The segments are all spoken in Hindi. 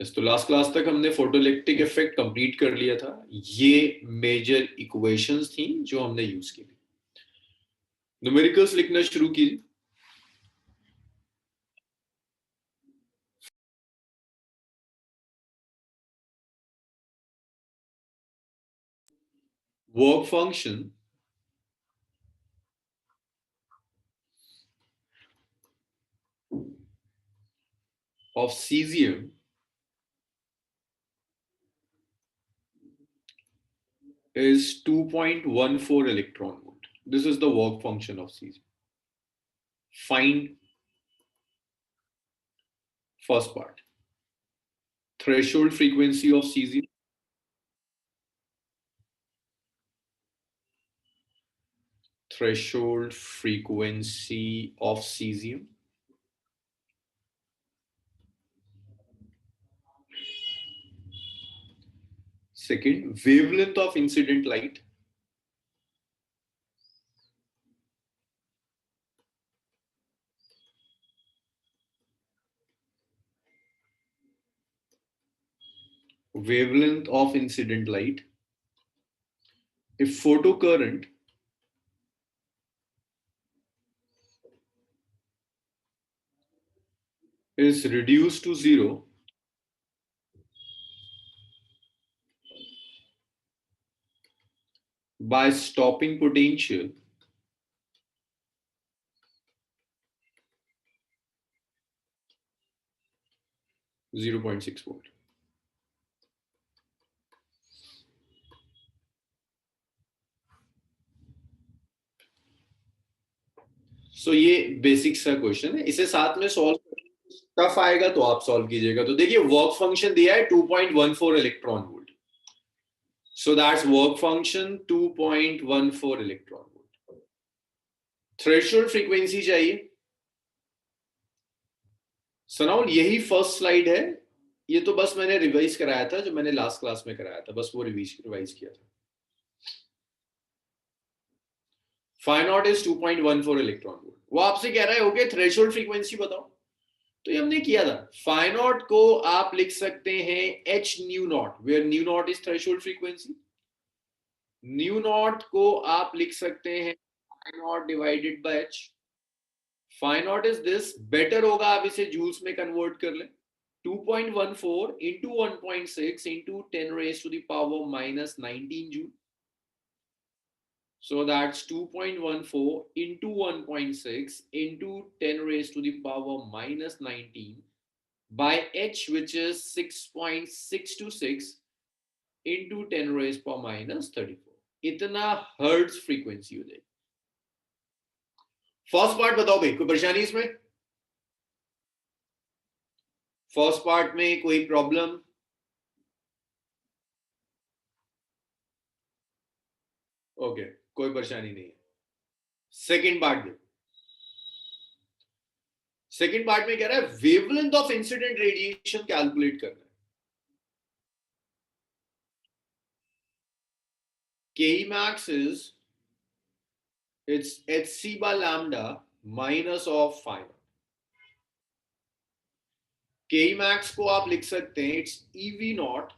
तो लास्ट क्लास तक हमने फोटोइलेक्ट्रिक इफेक्ट कंप्लीट कर लिया था। ये मेजर इक्वेशंस थी जो हमने यूज की थी। न्यूमेरिकल्स लिखना शुरू कीजिए। Work function of cesium is 2.14 electron volt. This is the work function of cesium. Find first part. Threshold frequency of cesium. Threshold frequency of cesium. Second, wavelength of incident light. Wavelength of incident light. If photocurrent is reduced to zero by stopping potential, (0.6 volt). सो ये बेसिक सा क्वेश्चन है, इसे साथ में सॉल्व टफ आएगा तो आप सॉल्व कीजिएगा। तो देखिए वर्क फंक्शन दिया है 2.14 electron volt. So that's work function 2.14 electron volt. Threshold frequency चाहिए। सनाउल यही फर्स्ट स्लाइड है, ये तो बस मैंने रिवाइज कराया था, जो मैंने लास्ट क्लास में कराया था, बस वो रिवाइज किया था। Phi naught is 2.14 electron volt. वो आपसे कह रहा है ओके थ्रेशोल्ड फ्रीक्वेंसी बताओ, तो ये हमने किया था। फाई नॉट को आप लिख सकते हैं H nu naught, where nu naught is threshold frequency. Nu naught को आप लिख सकते हैं phi naught divided by H. Phi naught is this, better होगा आप इसे जूल्स में कन्वर्ट कर लें। 2.14 into 1.6 into 10 raised to the power minus 19 joule. So that's 2.14 into 1.6 into 10 raised to the power minus 19 by h, which is 6.626 into 10 raised power minus 34. इतना हर्ट्ज फ्रीक्वेंसी हो जाएगी। फर्स्ट पार्ट बताओ भाई, कोई परेशानी इसमें? फर्स्ट पार्ट में कोई प्रॉब्लम? ओके, कोई परेशानी नहीं है। सेकेंड पार्ट देखो। सेकेंड पार्ट में कह रहा है wavelength of incident radiation calculate करना है। Ke max is it's hc by lambda minus of phi naught. Ke max को आप लिख सकते हैं it's ev naught,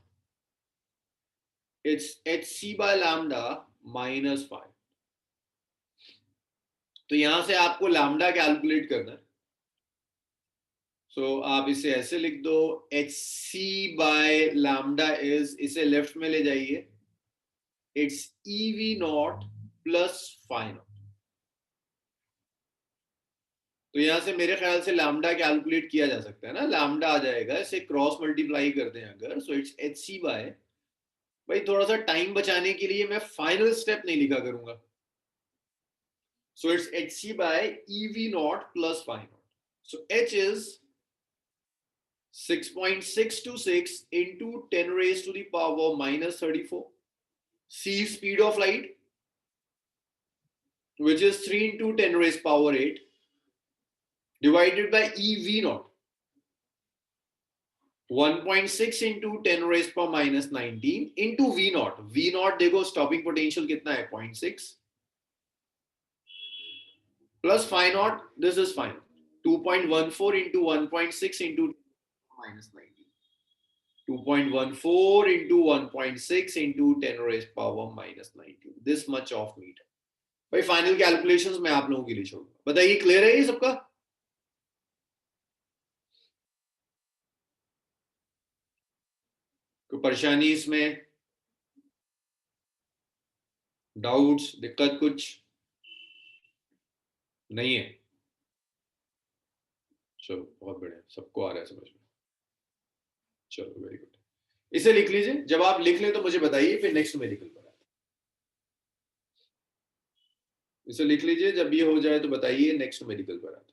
it's hc by lambda minus phi. तो यहां से आपको लैम्डा कैलकुलेट करना है। सो आप इसे ऐसे लिख दो, hc by lambda is, इसे लेफ्ट में ले जाइए, it's ev naught plus phi naught. तो यहां से मेरे ख्याल से लैम्डा कैलकुलेट किया जा सकता है ना, लैम्डा आ जाएगा, इसे क्रॉस मल्टीप्लाई कर दें अगर, so it's H C by, भाई थोड़ा सा टाइम बचाने के लिए मैं फाइनल स्टेप नहीं लिखा करूंगा, so it's H C by EV naught plus phi naught. So H is 6.626 into 10 raised to the power minus 34. C speed of light, which is 3 into 10 raised power 8 divided by EV naught, 1.6 into 10 raised power minus 19 into V naught. V naught देखो स्टॉपिंग पोटेंशियल कितना है 0.6 plus phi naught, this is phi naught, 2.14 into 1.6 into minus 19. 2.14 into 1.6 into 10 raised power minus 19. This much of meter. भाई फाइनल कैलकुलेशंस मैं आप लोगों के लिए छोड़ूंगा. बताइए क्लियर है ये सबका? कोई परेशानी इसमें, डाउट्स, दिक्कत कुछ नहीं है? चलो बहुत बढ़िया, सबको आ रहा है समझ में. चलो वेरी गुड. इसे लिख लीजिए. जब आप लिख लें तो मुझे बताइए, फिर नेक्स्ट मेडिकल पर आते. इसे लिख लीजिए. जब ये हो जाए तो बताइए, नेक्स्ट मेडिकल पर आते.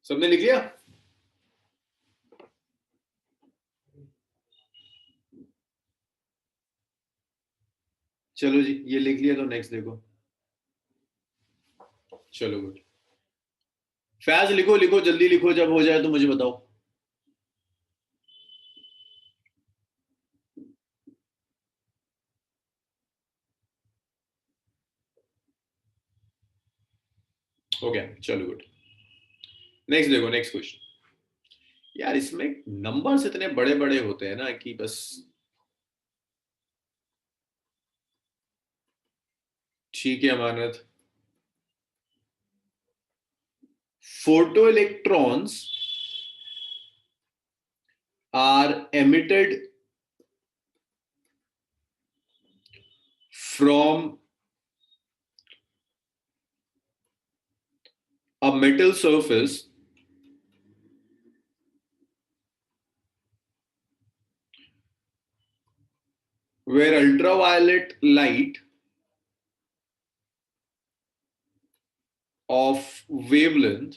सबने लिख लिया? चलो जी, ये लिख लिया तो नेक्स्ट देखो. चलो गुड. फैज लिखो लिखो, जल्दी लिखो. जब हो जाए तो मुझे बताओ. हो गया. चलो गुड. नेक्स्ट देखो. Next question. यार इसमें नंबर्स इतने बड़े बड़े होते हैं ना कि बस. ठीक है Amanat. Photo electrons are emitted from a metal surface where ultraviolet light of wavelength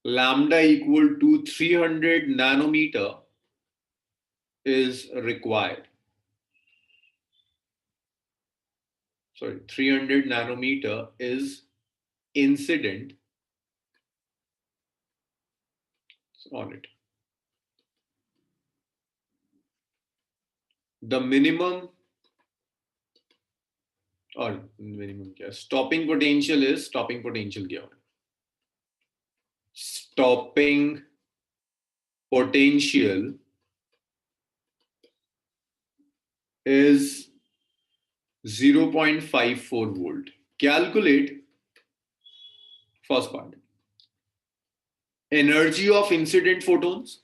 lambda equal to 300 nanometer is required. Sorry, 300 nanometer is incident on it. The minimum or minimum क्या, stopping potential is, stopping potential क्या होगा? Stopping potential is 0.54 volt. Calculate first part. Energy of incident photons.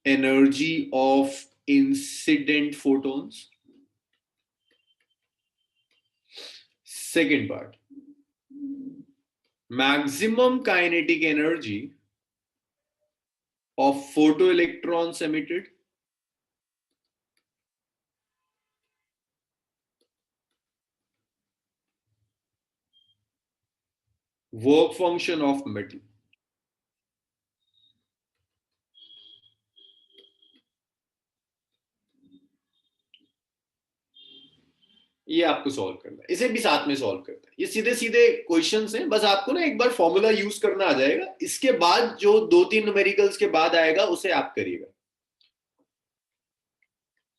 Energy of incident photons. Second part. Maximum kinetic energy of photoelectrons emitted. Work function of metal. ये आपको सॉल्व करना है. इसे भी साथ में सॉल्व करना है. ये सीधे सीधे क्वेश्चंस हैं. बस आपको ना एक बार फॉर्मूला यूज करना आ जाएगा. इसके बाद जो 2-3 न्यूमेरिकल्स के बाद आएगा उसे आप करिएगा.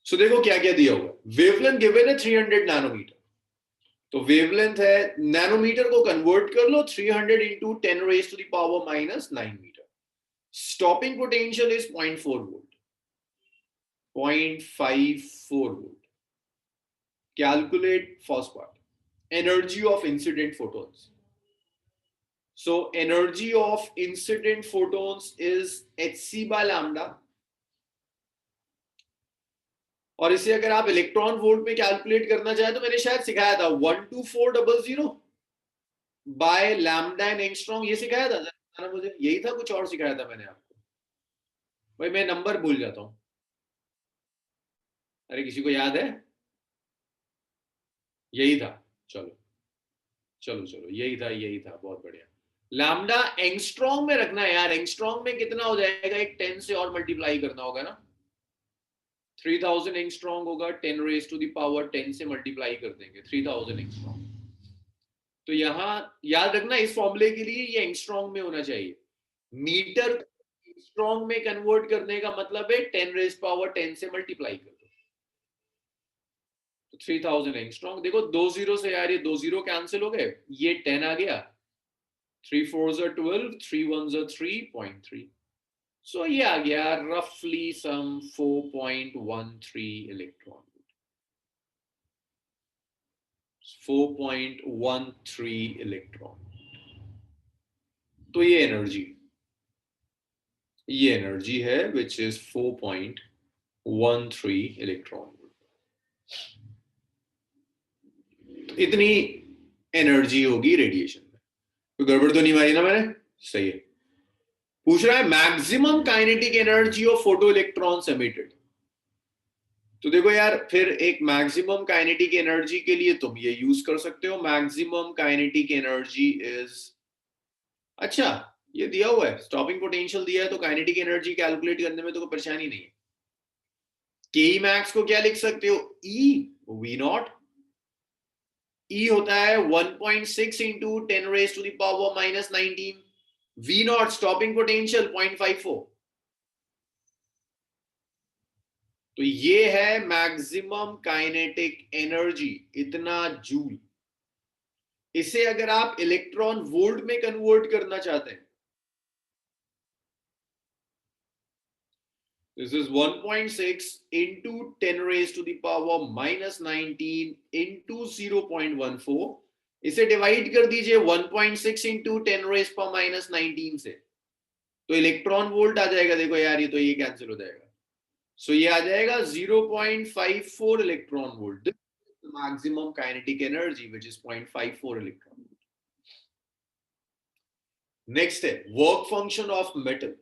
सो देखो क्या क्या दिया हुआ. वेवलेंथ गिवन है 300 नैनोमीटर. तो वेवलेंथ है, नैनोमीटर को कन्वर्ट कर लो. 300 into 10 raise to the power minus 9 metre. Stopping potential is 0.4 volt. 0.54 volt. Calculate first part. Energy of incident photons. So energy of incident photons is hc by lambda. और इसे अगर आप इलेक्ट्रॉन वोल्ट में कैलकुलेट करना चाहे तो मैंने शायद सिखाया था 12400 बाय लैम्डा एंड एंगस्ट्रॉम. ये सिखाया था मुझे. यही था, कुछ और सिखाया था मैंने आपको? भाई मैं नंबर भूल जाता हूं. अरे किसी को याद है? यही था. चलो चलो चलो, यही था. बहुत बढ़िया. लैम्डा एंगस्ट्रॉम में रखना है यार. एंगस्ट्रॉम में कितना हो जाएगा? एक 10 से और मल्टीप्लाई करना होगा ना. 3000 एंगस्ट्रॉम होगा. 10 रेज टू द पावर 10 से मल्टीप्लाई कर देंगे. 3000 एंगस्ट्रॉम. तो यहां याद रखना इस फॉर्मूले के लिए ये एंगस्ट्रॉम में होना चाहिए। मीटर एंगस्ट्रॉम में कन्वर्ट करने का मतलब है 10⁻10 से मल्टीप्लाई कर दो, तो 3000 एंगस्ट्रॉम। देखो 2 जीरो से यार ये 2 जीरो कैंसिल हो गए, ये 10 आ गया, 3 4s are 12, 3 1s are 3.3, सो ये आ गया रफली सम 4.13 इलेक्ट्रॉन, 4.13 इलेक्ट्रॉन। तो ये एनर्जी है विच इज 4.13 इलेक्ट्रॉन। इतनी एनर्जी होगी रेडिएशन में। तो गड़बड़ तो नहीं मारी ना मैंने? सही है। पूछ रहा है maximum kinetic energy of photo electrons emitted. तो देखो यार, फिर एक मैक्सिमम काइनेटिक एनर्जी के लिए तुम ये यूज कर सकते हो, मैक्सिमम काइनेटिक एनर्जी इज, अच्छा ये दिया हुआ है, स्टॉपिंग पोटेंशियल दिया है, तो काइनेटिक एनर्जी कैलकुलेट करने में तो कोई परेशानी नहीं है। के मैक्स को क्या लिख सकते हो? ई वी नॉट। ई होता है 1.6 into 10⁻⁻⁻19, V naught stopping potential 0.54। तो ये है मैक्सिमम काइनेटिक एनर्जी, इतना जूल। इसे अगर आप इलेक्ट्रॉन वोल्ट में कन्वर्ट करना चाहते हैं, this is 1.6 into 10⁻⁻19 into 0.14। इसे डिवाइड कर दीजिए 1.6 into 10⁻⁻19 से, तो इलेक्ट्रॉन वोल्ट आ जाएगा। देखो यार, ये तो ये कैंसिल हो जाएगा, सो ये आ जाएगा 0.54 electron volt. Maximum kinetic energy which is 0.54 electron. Next है work function of metal.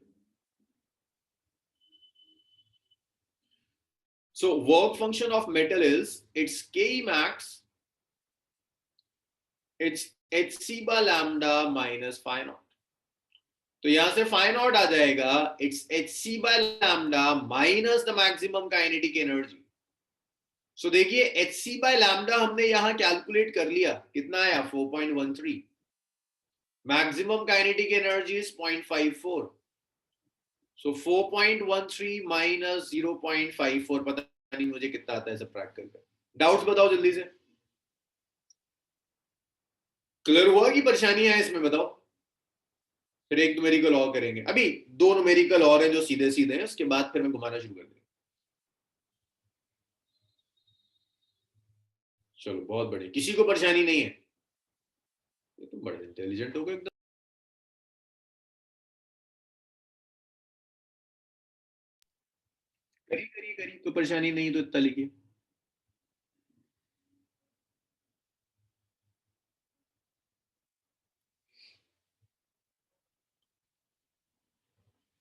So work function of metal is its Ke max, it's hc by lambda minus phi naught। तो यहां से phi naught आ जाएगा it's hc by lambda minus the maximum kinetic energy। So देखिए hc by lambda हमने यहां कैलकुलेट कर लिया, कितना आया 4.13। Maximum kinetic energy is 0.54, so 4.13 minus 0.54, पता नहीं मुझे कितना आता है सबट्रैक्ट करके। डाउट्स बताओ जल्दी से, क्लियर हुआ कि परेशानी है इसमें? बताओ। फिर एक न्यूमेरिकल और करेंगे, अभी दो न्यूमेरिकल और हैं जो सीधे सीधे हैं, उसके बाद फिर मैं घुमाना शुरू कर देंगे। चलो बहुत बढ़िया, किसी को परेशानी नहीं है, ये तो बड़े इंटेलिजेंट हो गए एकदम। करिए करिए करिए, कोई परेशानी नहीं तो इतना लिखिए।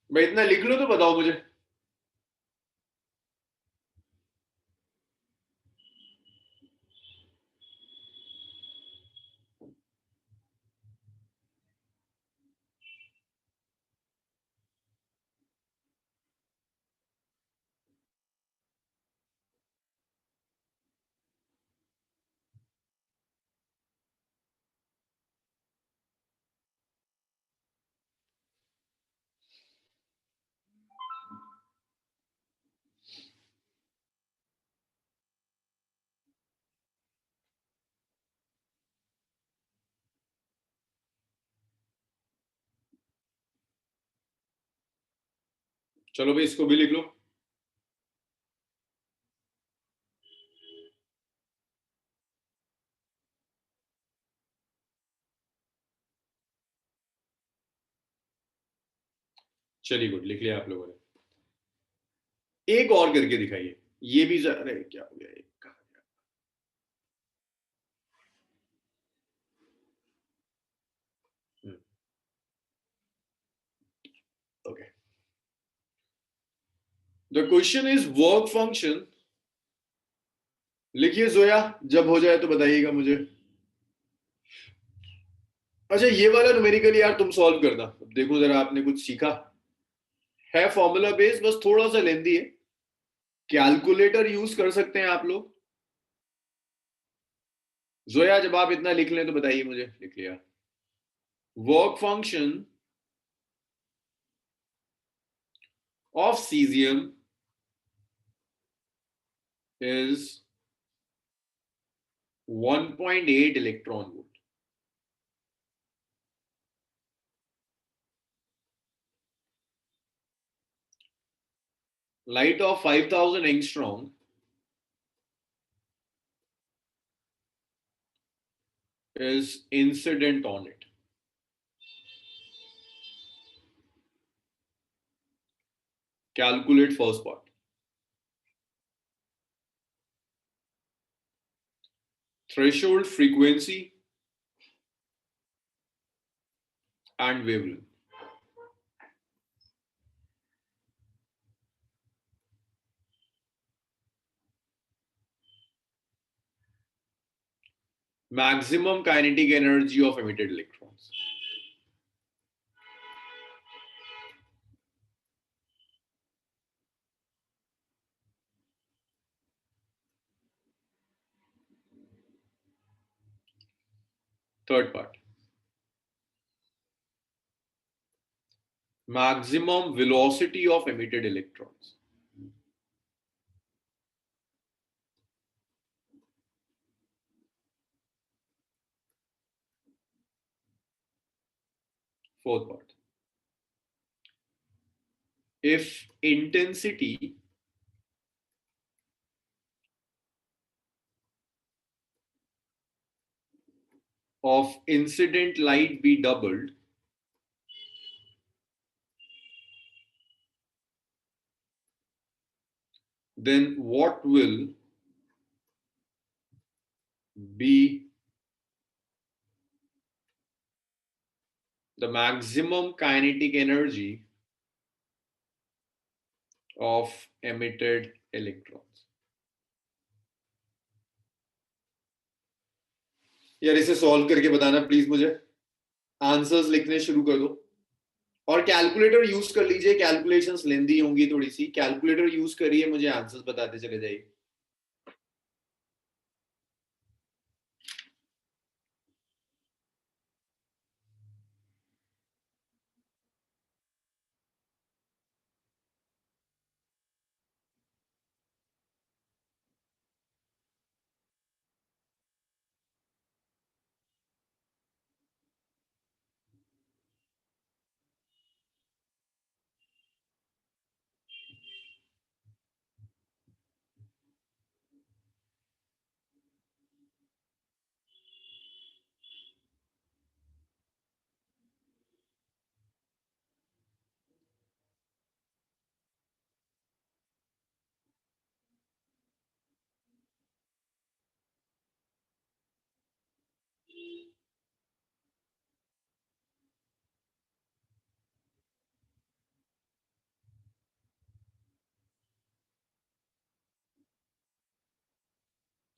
भाई इतना लिख लो तो बताओ मुझे। चलो भाई इसको भी लिख लो। चलिए गुड, लिख लिया आप लोगों ने। एक और करके दिखाइए, ये भी अरे क्या हो गया, एक okay. The question is work function, लिखिए जोया, जब हो जाए तो बताइएगा मुझे। अच्छा ये वाला न्यूमेरिकल यार तुम सॉल्व करना, देखो जरा आपने कुछ सीखा है। फॉर्मूला बेस बस थोड़ा सा लेंदी है, कैलकुलेटर यूज कर सकते हैं आप लोग। जोया जब आप इतना लिख लें तो बताइए मुझे। लिख लिया। Work function of caesium is 1.8 electron volt. Light of 5000 angstrom is incident on it. Calculate first part. Threshold frequency and wavelength. Maximum kinetic energy of emitted electrons. Third part. Maximum velocity of emitted electrons. Fourth part. If intensity of incident light be doubled, then what will be the maximum kinetic energy of emitted electrons? यार इसे सॉल्व करके बताना प्लीज मुझे। आंसर्स लिखने शुरू कर दो और कैलकुलेटर यूज कर लीजिए। कैलकुलेशंस लेंदी होंगी थोड़ी सी, कैलकुलेटर यूज करिए, मुझे आंसर्स बताते चले जाइए।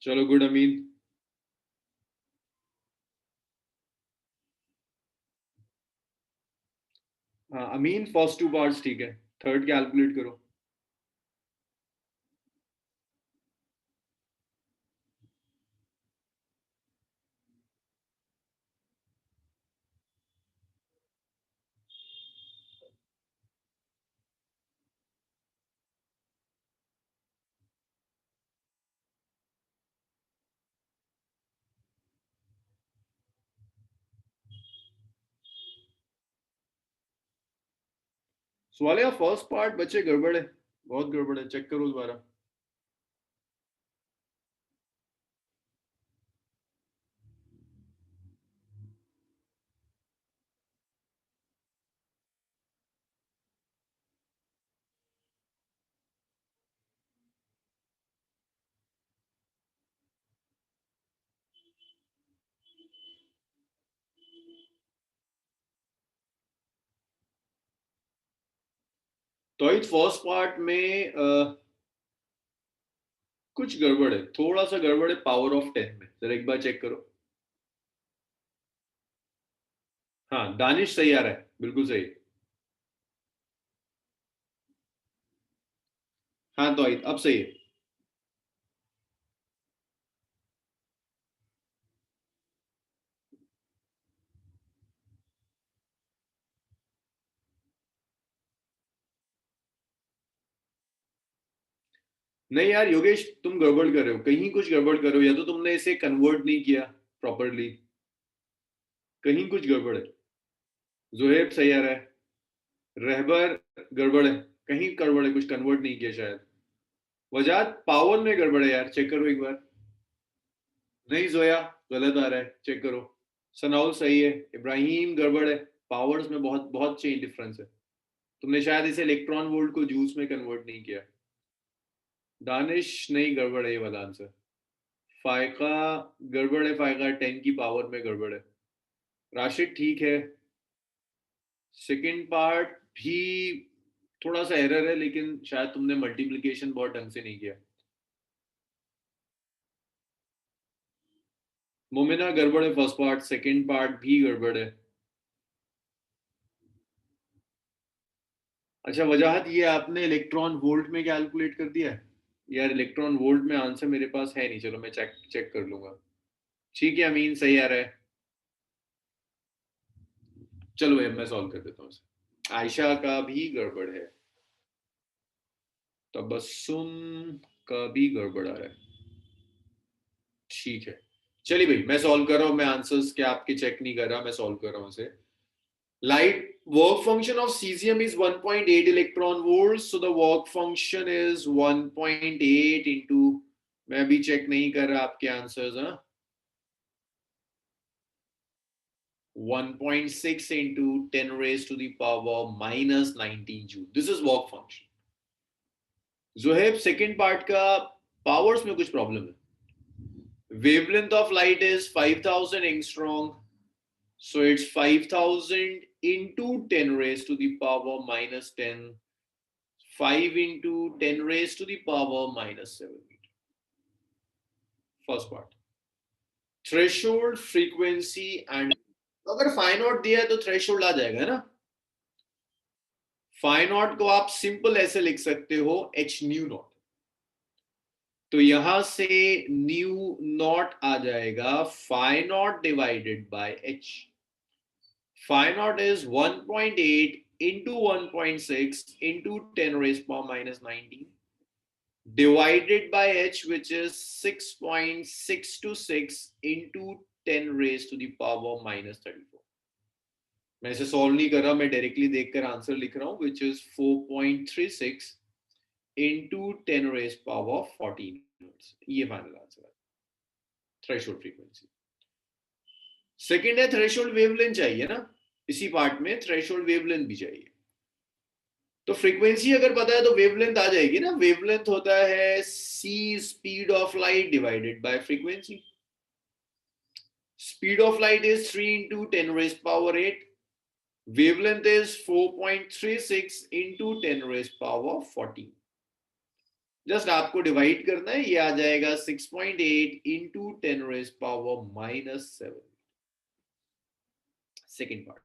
चलो गुड अमीन। हाँ अमीन, फर्स्ट टू पार्ट्स ठीक है, थर्ड कैलकुलेट करो। सवाल या फर्स्ट पार्ट बच्चे गड़बड़ है, बहुत गड़बड़ है, चेक करो दोबारा। तो इस फर्स्ट पार्ट में कुछ गड़बड़ है, थोड़ा सा गड़बड़ है पावर ऑफ 10 में, जरा एक बार चेक करो। हाँ दानिश सही आ रहा है, बिल्कुल सही। हाँ तो अब सही है। नहीं यार योगेश, तुम गड़बड़ कर रहे हो, कहीं कुछ गड़बड़ कर रहे हो, या तो तुमने इसे कन्वर्ट नहीं किया प्रॉपरली, कहीं कुछ गड़बड़ है। जोहेब सही आ रहा है, रहबर गड़बड़ है, कहीं गड़बड़ है, कुछ कन्वर्ट नहीं किया शायद। वजाद पावर में गड़बड़ है यार, चेक करो एक बार। नहीं जोया, गलत आ रहा है, चेक करो। सनाउल सही है, इब्राहिम गड़बड़ है, पावर्स में बहुत बहुत चेंज डिफरेंस है, तुमने शायद इसे इलेक्ट्रॉन वोल्ट को जूल्स में कन्वर्ट नहीं किया। दानिश नहीं, गड़बड़ है ये वाला आंसर। फायका गड़बड़ है, फायका 10 की पावर में गड़बड़ है। राशिद ठीक है, सेकंड पार्ट भी थोड़ा सा एरर है, लेकिन शायद तुमने मल्टीप्लिकेशन बहुत ढंग से नहीं किया। मोमिना गड़बड़ है फर्स्ट पार्ट, सेकंड पार्ट भी गड़बड़ है। अच्छा वजाहत, ये आपने इलेक्ट्रॉन वोल्ट में कैलकुलेट कर दिया है? यार इलेक्ट्रॉन वोल्ट में आंसर मेरे पास है नहीं, चलो मैं चेक चेक कर लूंगा। ठीक है अमीन, सही आ रहा है। चलो भाई अब मैं सॉल्व कर देता हूँ इसे। आयशा का भी गड़बड़ है, तबस्सुम का भी गड़बड़ आ रहा है। ठीक है, चलिए भाई मैं सॉल्व कर रहा हूँ, मैं आंसर्स क्या आपके चेक नहीं कर रहा, मैं सॉल्व कर रहा हूँ इसे। Light work function of cesium is 1.8 electron volts, so the work function is 1.8 into, मैं अभी चेक नहीं कर रहा आपके आंसर्स, हाँ, 1.6 into 10 raised to the power minus 19 joule. This is work function. Zoheb second part का पावर्स में कुछ प्रॉब्लम है। Wavelength of light is 5000 angstrom, so it's 5000 into 10 raised to the power minus 10, 5 into 10 raised to the power minus 7. First part. Threshold, frequency and अगर फाई नॉट दिया है तो थ्रेशोल्ड आ जाएगा ना। फाई नॉट को आप सिंपल ऐसे लिख सकते हो एच न्यू नॉट, तो यहां से न्यू नॉट आ जाएगा phi naught divided by H. Phi naught is 1.8 into 1.6 into 10 raised power minus 19 divided by h, which is 6.626 into 10 raised to the power minus 34. मैं इसे सॉल्व नहीं कर रहा, मैं डायरेक्टली देखकर आंसर लिख रहा हूं, which is 4.36 into 10 raised power 14 hertz. ये फाइनल आंसर है। Threshold frequency. सेकंड है थ्रेशोल्ड वेवलेंथ चाहिए ना, इसी पार्ट में थ्रेशोल्ड वेवलेंथ भी चाहिए। तो फ्रीक्वेंसी अगर पता है तो वेवलेंथ आ जाएगी ना। वेवलेंथ होता है c speed of light divided by frequency. Speed of light is 3 into 10 raised power 8, wavelength is 4.36 into 10 raised power 14। Just आपको डिवाइड करना है, ये आ जाएगा 6.8 into 10 raised power minus 7। Second part,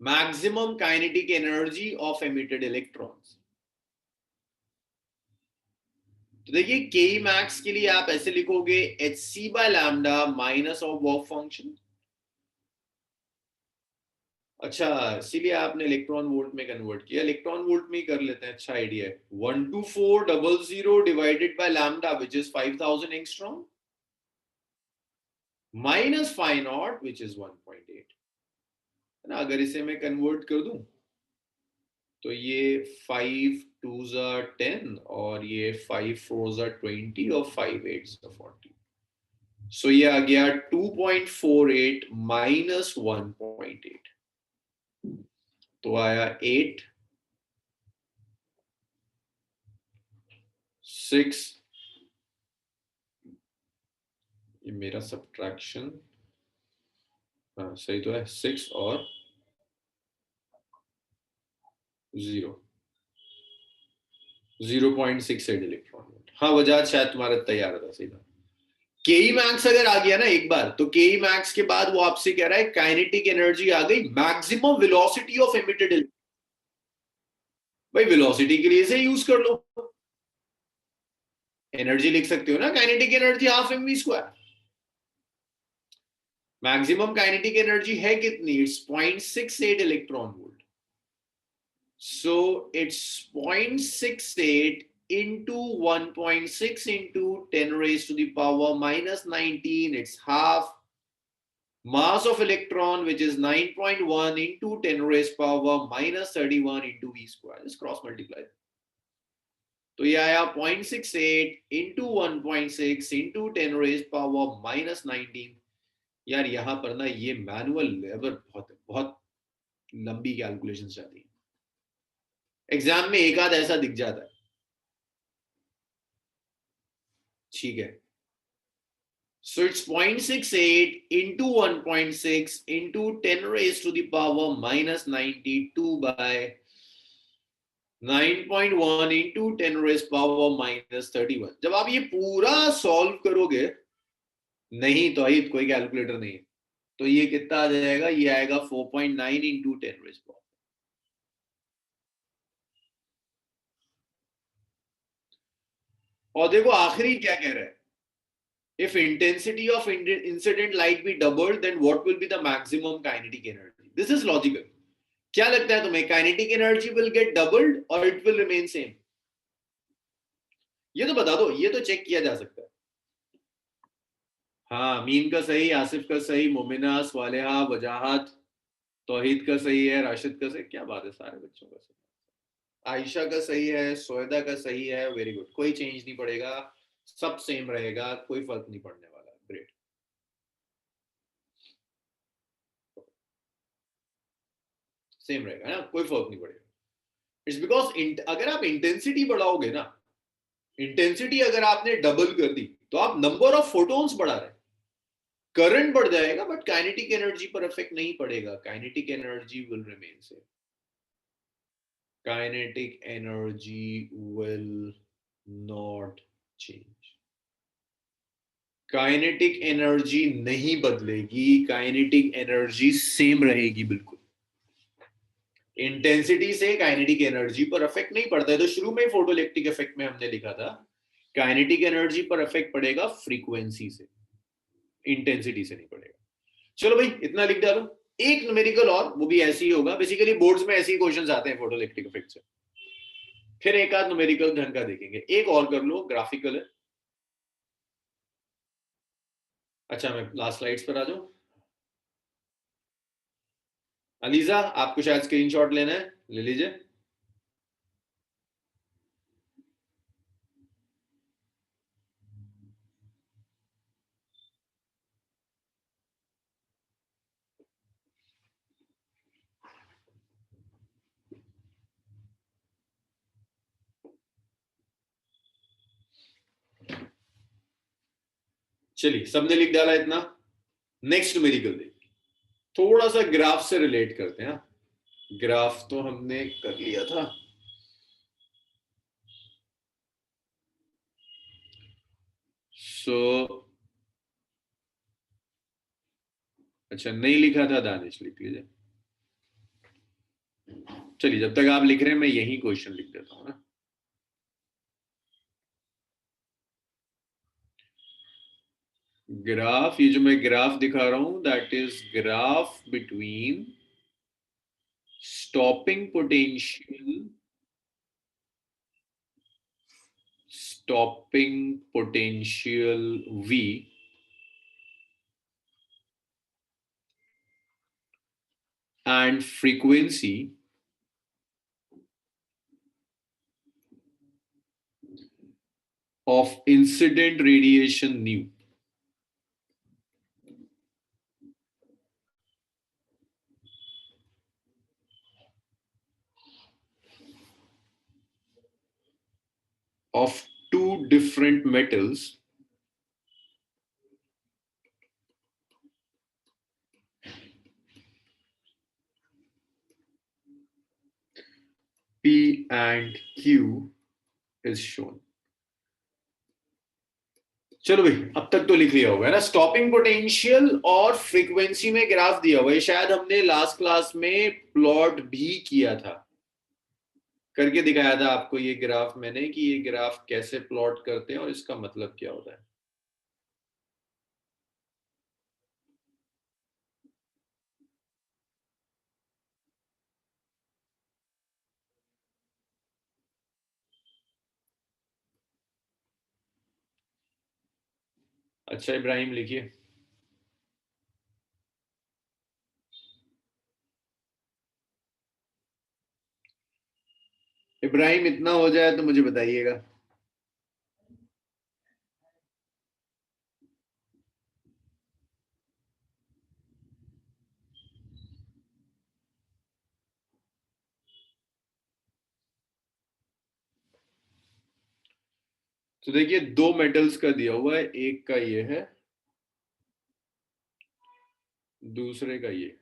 maximum kinetic energy of emitted electrons. तो देखिए के मैक्स के लिए आप ऐसे लिखोगे H C by lambda minus of work function. अच्छा, इसीलिए आपने इलेक्ट्रॉन वोल्ट में कन्वर्ट किया, इलेक्ट्रॉन वोल्ट में ही कर लेते हैं, अच्छा आइडिया है। 12400 divided by lambda which is 5000 angstrom minus phi naught which is 1.8 है ना। अगर इसे मैं कन्वर्ट कर दूं तो ये 5 2s are 10 और ये 5 4s are 20 और 5 8s are 40। सो ये आ गया 2.48 माइनस 1.8, तो आया 8 6, ये मेरा सब्ट्रैक्शन सही तो है, 6 और 0, 0.68 इलेक्ट्रॉन वोल्ट। हाँ वजाज शायद तुम्हारा तैयार था, सही था। केई मैक्स अगर आ गया ना एक बार, तो केई मैक्स के बाद वो आपसे कह रहा है काइनेटिक एनर्जी आ गई, maximum velocity of emitted electron. भाई वेलोसिटी के लिए इसे यूज कर लो, एनर्जी लिख सकते हो ना, kinetic energy half M V square. Maximum kinetic energy है कितनी, it's 0.68 electron volt, so it's 0.68 into 1.6 into 10 raised to the power minus 19, it's half. Mass of electron, which is 9.1 into 10 raised power minus 31 into v square. Just cross multiply. तो ये आया 0.68 into 1.6 into 10 raised power minus 19. यार यहाँ पर ना ये मैनुअल लेबर बहुत बहुत लंबी कैलकुलेशन जाती है. एग्जाम में एक आध ऐसा दिख जाता है. ठीक है. So it's 0.68 into 1.6 into 10 raised to the power minus 92 by 9.1 into 10 raised power minus 31. जब आप ये पूरा सॉल्व करोगे, नहीं तो आई कोई कैलकुलेटर नहीं है, तो ये कितना आ जाएगा? ये आएगा 4.9 into 10 raised power. और देखो आखिरी क्या कह रहा है? If intensity of incident light be doubled, then what will be the maximum kinetic energy? This is logical. क्या लगता है तुम्हें? Kinetic energy will get doubled or it will remain same? ये तो बता दो, ये तो चेक किया जा सकता है. हाँ, मीन का सही, आसिफ का सही, मोमिना, स्वालेहा, वजाहत, तौहीद का सही है, राशिद का सही. क्या बात है, सारे बच्चों का सही. आयशा का सही है, सोयदा का सही है. Very good. कोई चेंज नहीं पड़ेगा, सब सेम रहेगा, कोई फर्क नहीं पड़ने वाला. ग्रेट. सेम रहेगा ना, कोई फर्क नहीं पड़ेगा. इट्स बिकॉज अगर आप इंटेंसिटी बढ़ाओगे ना, इंटेंसिटी अगर आपने डबल कर दी तो आप नंबर ऑफ फोटोन्स बढ़ा रहे हैं. करंट बढ़ जाएगा बट काइनेटिक एनर्जी पर इफेक्ट नहीं पड़ेगा. Kinetic energy will remain same. Kinetic energy will not change. Kinetic energy नहीं बदलेगी, काइनेटिक एनर्जी सेम रहेगी बिल्कुल. इंटेंसिटी से काइनेटिक एनर्जी पर इफेक्ट नहीं पड़ता है. तो शुरू में फोटोइलेक्ट्रिक इफेक्ट में हमने लिखा था काइनेटिक एनर्जी पर इफेक्ट पड़ेगा फ्रीक्वेंसी से, इंटेंसिटी से नहीं पड़ेगा. चलो भाई इतना लिख डालो. एक न्यूमेरिकल और, वो भी ऐसे ही होगा. बेसिकली बोर्ड्स में ऐसे ही क्वेश्चंस आते हैं फोटोइलेक्ट्रिक इफेक्ट से. फिर एक आध न्यूमेरिकल ढंग का देखेंगे. एक और कर लो, ग्राफिकल है. अच्छा, मैं लास्ट स्लाइड्स पर आ जाऊं. अलीजा, आपको शायद स्क्रीनशॉट लेना है, ले लीजिए. चलिए, सबने लिख डाला इतना. नेक्स्ट न्यूमेरिकल देखिए. थोड़ा सा ग्राफ से रिलेट करते हैं. ग्राफ तो हमने कर लिया था. अच्छा, नहीं लिखा था दानिश, लिख लीजिए. चलिए, जब तक आप लिख रहे हैं मैं यही क्वेश्चन लिख देता हूं ना. ग्राफ, ये जो मैं ग्राफ दिखा रहा हूं, that is graph between stopping potential V and frequency of incident radiation nu. Of two different metals P and Q is shown. चलो भाई, अब तक तो लिख लिया होगा ना. स्टॉपिंग पोटेंशियल और फ्रीक्वेंसी में ग्राफ दिया हुआ है. शायद हमने लास्ट क्लास में प्लॉट भी किया था, करके दिखाया था आपको ये ग्राफ मैंने, कि ये ग्राफ कैसे प्लॉट करते हैं और इसका मतलब क्या होता है. अच्छा इब्राहिम लिखिए। इब्राहिम इतना हो जाए तो मुझे बताइएगा। तो देखिए दो मेटल्स का दिया हुआ है, एक का ये है, दूसरे का ये,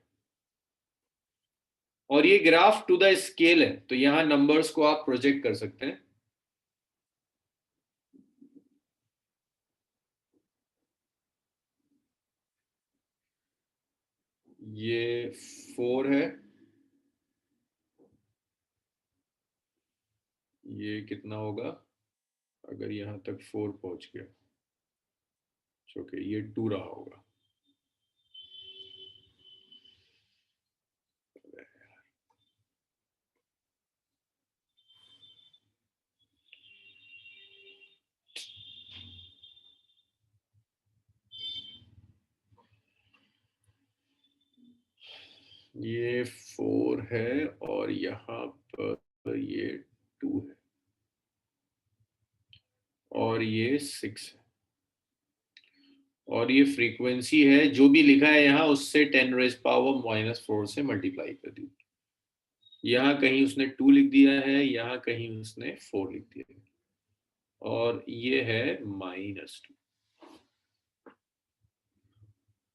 और ये ग्राफ टू द स्केल है, तो यहां नंबर्स को आप प्रोजेक्ट कर सकते हैं। ये 4 है, ये कितना होगा अगर यहां तक 4 पहुंच गया, ओके ये 2 रहा होगा। ये 4 है और यहाँ पर ये 2 है और ये 6 है, और ये फ्रीक्वेंसी है जो भी लिखा है यहाँ उससे 10⁻⁻⁻⁴ से मल्टीप्लाई कर दी। यहाँ कहीं उसने 2 लिख दिया है, यहाँ कहीं उसने 4 लिख दिया है, और ये है -2।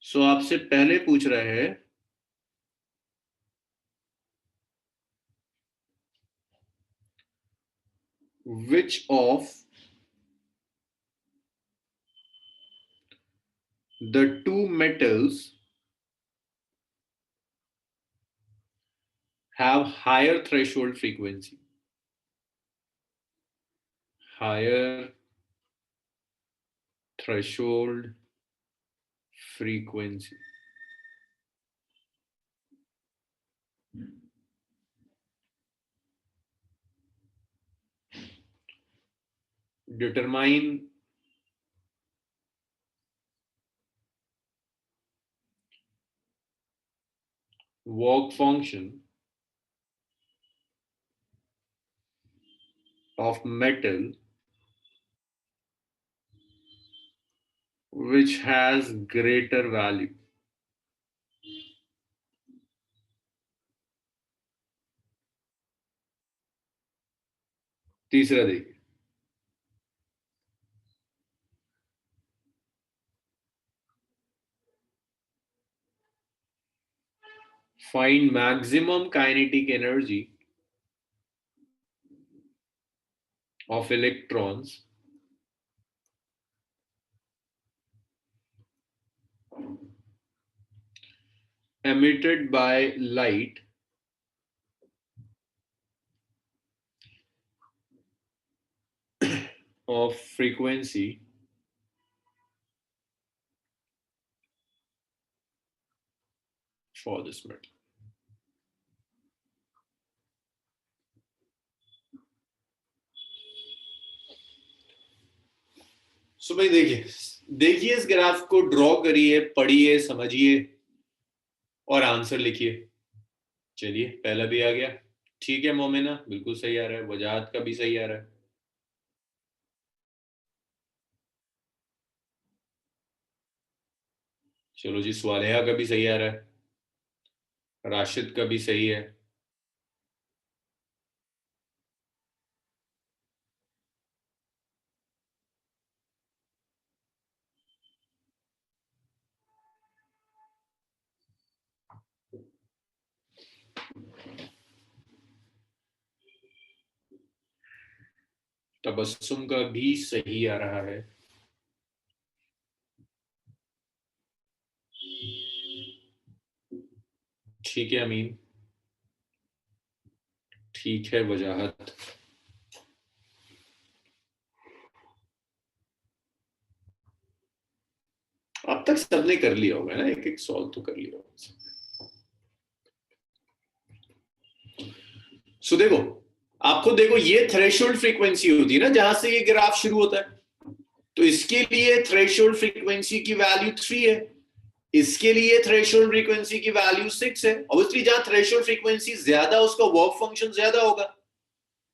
सो आपसे पहले पूछ रहे हैं which of the two metals have higher threshold frequency, higher threshold frequency। Determine work function of metal which has greater value। तीसरा देखिए, find maximum kinetic energy of electrons emitted by light of frequency for this metal। सो भाई देखिए, देखिए इस ग्राफ को ड्रॉ करिए, पढ़िए, समझिए और आंसर लिखिए। चलिए पहला भी आ गया, ठीक है मोमिना बिल्कुल सही आ रहा है, वजाहत का भी सही आ रहा है। चलो जी, स्वालेहा का भी सही आ रहा है, राशिद का भी सही है। तबस्सुम का भी सही आ रहा है। ठीक है अमीन, ठीक है वजाहत। अब तक सबने कर लिया होगा ना, एक एक सॉल्व तो कर लिया होगा। सो देखो, आपको देखो ये थ्रेशोल्ड फ्रीक्वेंसी होती है ना जहां से ये ग्राफ शुरू होता है, तो इसके लिए थ्रेशोल्ड फ्रीक्वेंसी की वैल्यू 3 है, इसके लिए थ्रेशोल्ड फ्रीक्वेंसी की वैल्यू 6 है। ऑब्वियसली जहां थ्रेशोल्ड फ्रीक्वेंसी ज्यादा उसका वर्क फंक्शन ज्यादा होगा।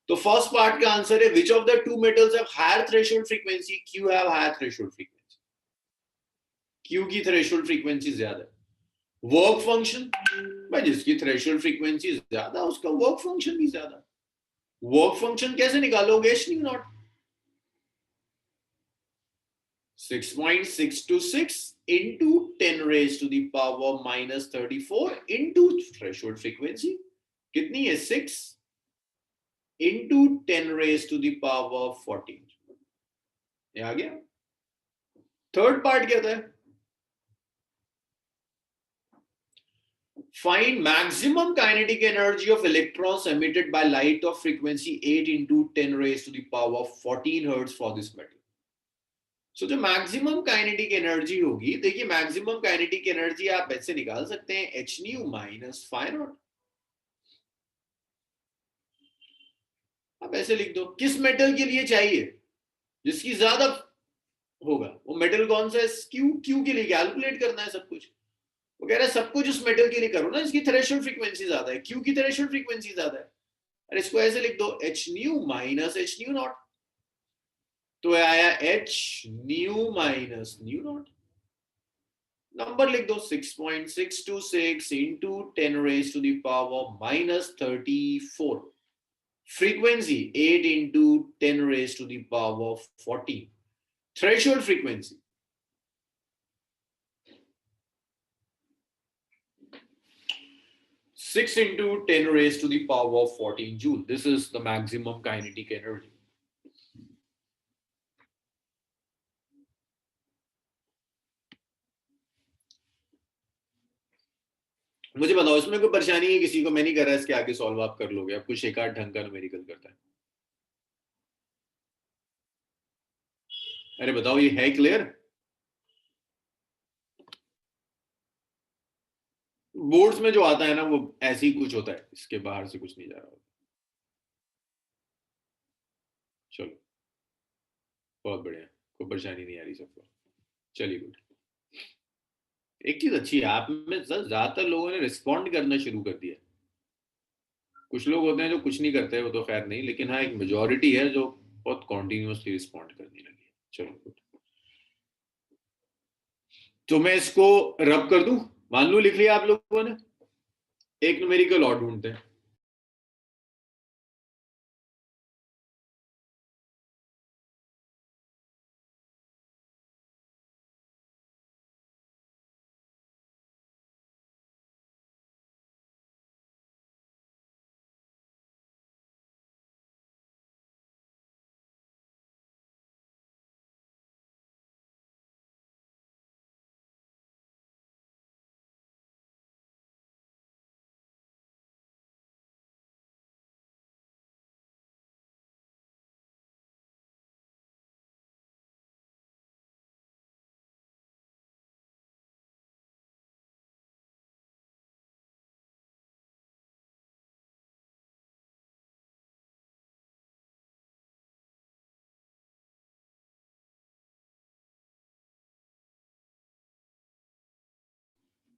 तो फर्स्ट पार्ट का आंसर है which of the two metals have higher threshold frequency? Q have higher threshold frequency, Q की थ्रेशोल्ड फ्रीक्वेंसी ज्यादा है। वर्क फंक्शन, भाई जिसकी थ्रेशोल्ड फ्रीक्वेंसी ज्यादा उसका वर्क फंक्शन भी ज्यादा। वर्क फंक्शन कैसे निकालोगे? H nu not 6.626 into 10 raised to the power minus 34 into threshold frequency कितनी है? 6 into 10 raised to the power 14। ये आ गया। थर्ड पार्ट क्या था? Find maximum kinetic energy of electrons emitted by light of frequency 8 into 10 raised to the power 14 hertz for this metal। So जो मैक्सिमम काइनेटिक एनर्जी होगी, देखिए मैक्सिमम काइनेटिक एनर्जी आप ऐसे निकाल सकते हैं H nu minus phi naught. आप ऐसे लिख दो। किस मेटल के लिए चाहिए? जिसकी ज्यादा होगा। वो मेटल कौन सा है? क्यू। क्यू के लिए कैलकुलेट करना है सब कुछ। वो कह रहा है सब कुछ उस मेटल के लिए करो ना इसकी थ्रेशोल्ड फ्रीक्वेंसी ज्यादा है, क्यू की थ्रेशोल्ड फ्रीक्वेंसी ज्यादा है। और इसको ऐसे लिख दो H nu minus H nu not. तो आया H nu minus new not. Number लिख दो 6.626 into 10 raised to the power minus 34। Frequency 8 into 10 raised to the power 14। Threshold frequency 6 into 10 raised to the power 14 joule। This is the maximum kinetic energy। मुझे बताओ इसमें कोई परेशानी है किसी को? मैं नहीं कर रहा, इसके आगे सॉल्व आप कर लोगे। आप कुछ एक आध ढंग का न्यूमेरिकल करता है। अरे बताओ ये है क्लियर? बोर्ड्स में जो आता है ना वो ऐसे ही कुछ होता है, इसके बाहर से कुछ नहीं जा रहा होता। चलो बहुत बढ़िया, कोई परेशानी नहीं आ रही सबको। चलिए गुड। एक चीज अच्छी है, आप में ज्यादातर लोगों ने रिस्पॉन्ड करना शुरू कर दिया। कुछ लोग होते हैं जो कुछ नहीं करते, वो तो खैर नहीं, लेकिन हाँ एक मेजोरिटी है जो बहुत कॉन्टिन्यूसली रिस्पॉन्ड करने लगी है। चलो गुड। तो मैं इसको रब कर दूं? मान लू लिख लिया आप लोगों ने। एक न्यूमेरिकल और ढूंढते हैं।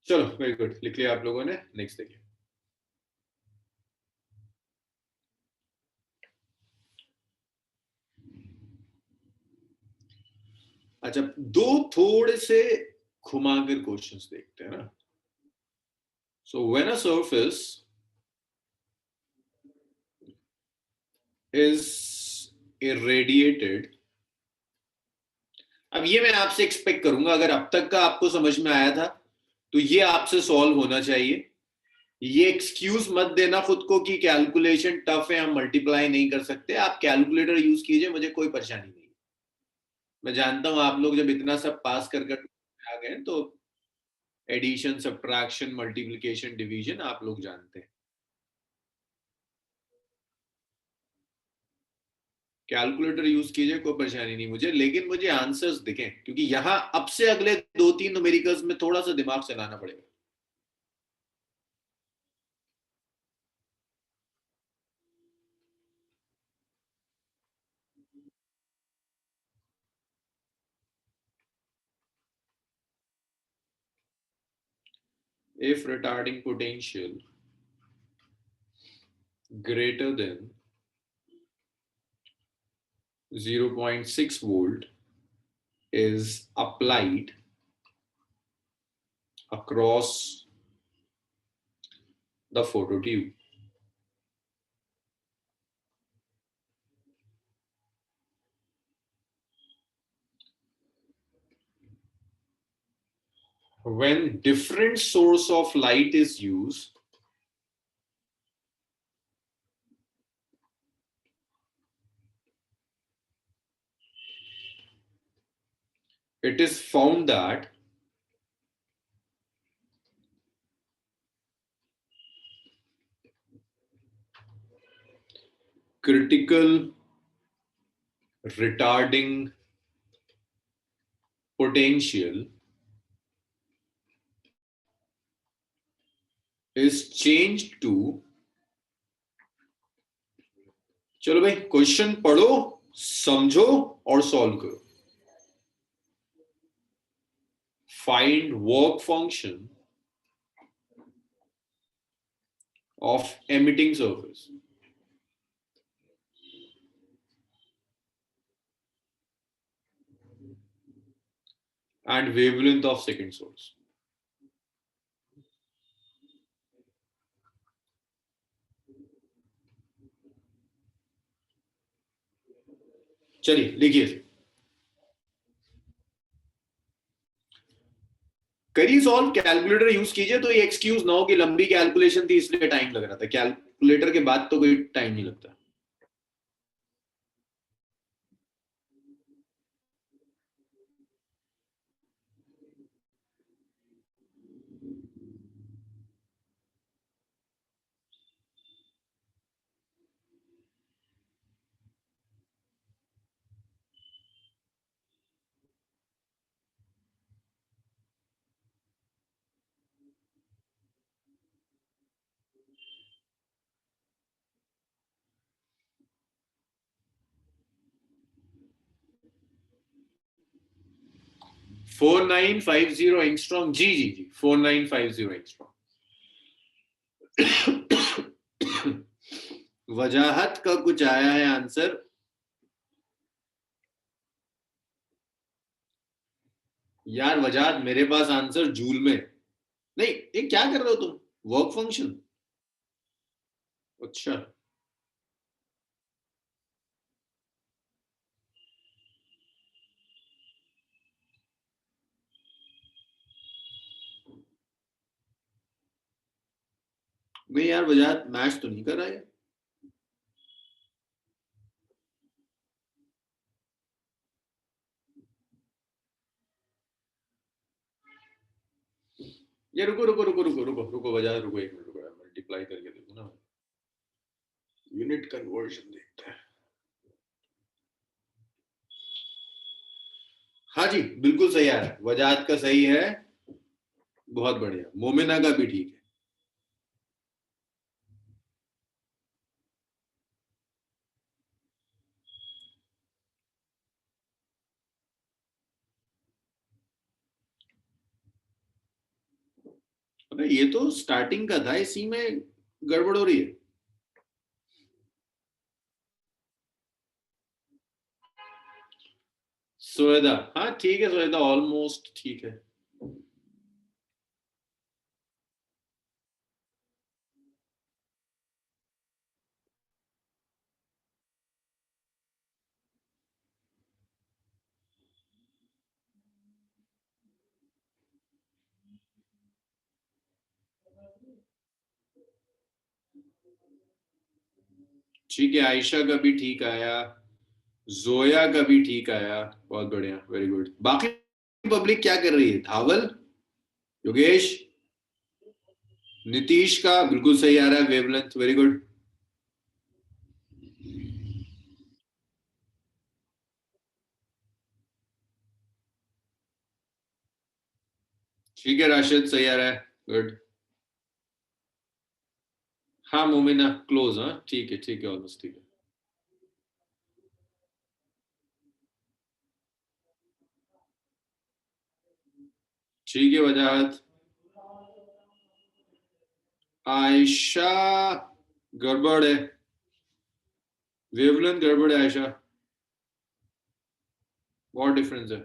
चलो वेरी गुड, लिख लिया आप लोगों ने। नेक्स्ट देखिए। अच्छा दो थोड़े से घुमाकर क्वेश्चंस देखते हैं ना। So when a surface is irradiated। अब ये मैं आपसे एक्सपेक्ट करूंगा, अगर अब तक का आपको समझ में आया था तो ये आपसे सॉल्व होना चाहिए। ये एक्सक्यूज मत देना खुद को कि कैलकुलेशन टफ है, हम मल्टीप्लाई नहीं कर सकते। आप कैलकुलेटर यूज कीजिए, मुझे कोई परेशानी नहीं। मैं जानता हूं आप लोग जब इतना सब पास कर आ गए तो एडिशन सब्ट्रैक्शन मल्टीप्लिकेशन डिवीजन आप लोग जानते हैं। कैलकुलेटर यूज कीजिए, कोई परेशानी नहीं मुझे, लेकिन मुझे आंसर्स दिखें, क्योंकि यहां अब से अगले 2-3 न्यूमेरिकल्स में थोड़ा सा दिमाग चलाना पड़ेगा। if retarding potential greater than 0.6 volt is applied across the phototube. When different source of light is used, it is found that critical retarding potential is changed to, चलो भाई क्वेश्चन पढ़ो, समझो और सॉल्व करो. Find work function of emitting surface. And wavelength of second source. चलिए लिखिए. करिए सॉल्व, कैलकुलेटर यूज कीजिए. तो ये एक्सक्यूज ना हो कि लंबी कैलकुलेशन थी इसलिए टाइम लग रहा था. कैलकुलेटर के बाद तो कोई टाइम नहीं लगता. Four 4950 angstrom. जी जी जी, 4950 एंगस्ट्रॉम. वजाहत का कुछ आया है आंसर. यार वजाहत, मेरे पास आंसर जूल में नहीं. ये क्या कर रहे हो तुम? Work function. अच्छा, नहीं यार वजाहत मैच तो नहीं कर रहा है. ये रुको रुको रुको रुको रुको रुको वजाहत, रुको एक मिनट रुको. मल्टीप्लाई करके देखो ना, यूनिट कन्वर्जन देखते हैं. हाँ जी बिल्कुल सही आ रहा है. वजाहत का सही है. बहुत बढ़िया. मोमिना का भी ठीक है. अबे ये तो स्टार्टिंग का था, इसी में गड़बड़ हो रही है. सोएदा, हाँ ठीक है सोएदा, ऑलमोस्ट ठीक है. ठीक है, आयशा का भी ठीक आया, जोया का भी ठीक आया. बहुत बढ़िया, वेरी गुड. बाकी पब्लिक क्या कर रही है? धावल, योगेश, नीतीश का बिल्कुल सही आ रहा है. Wavelength, very good. ठीक है राशिद, सही आ रहा है. गुड. हाँ मोमिना क्लोज. हाँ ठीक है ऑलमोस्ट ठीक है. ठीक है वजाहत. आयशा गड़बड़ है, वेवलेंथ गड़बड़ है आयशा, बहुत डिफरेंस है।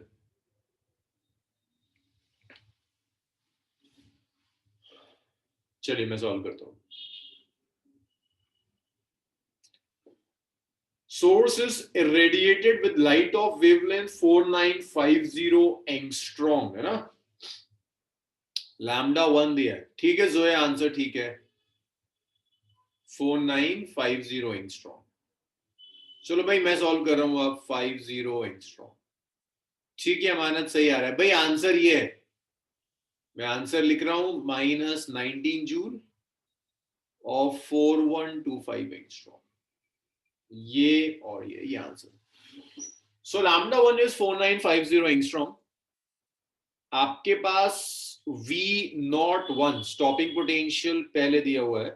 चलिए मैं सॉल्व करता हूं। Source is irradiated with light of wavelength 4950 angstrom, है ना। लैम्डा 1 दिया है, ठीक है जोया, आंसर ठीक है 4950 एंगस्ट्रॉम। चलो भाई मैं सॉल्व कर रहा हूं अब 50 एंगस्ट्रॉम। ठीक है अमानत, सही आ रहा है भाई, आंसर ये है। मैं आंसर लिख रहा हूं -19 जूल और 4125 एंगस्ट्रॉम, ये और ये answer. So lambda 1 is 4950 angstrom. आपके पास V01 स्टॉपिंग पोटेंशियल पहले दिया हुआ है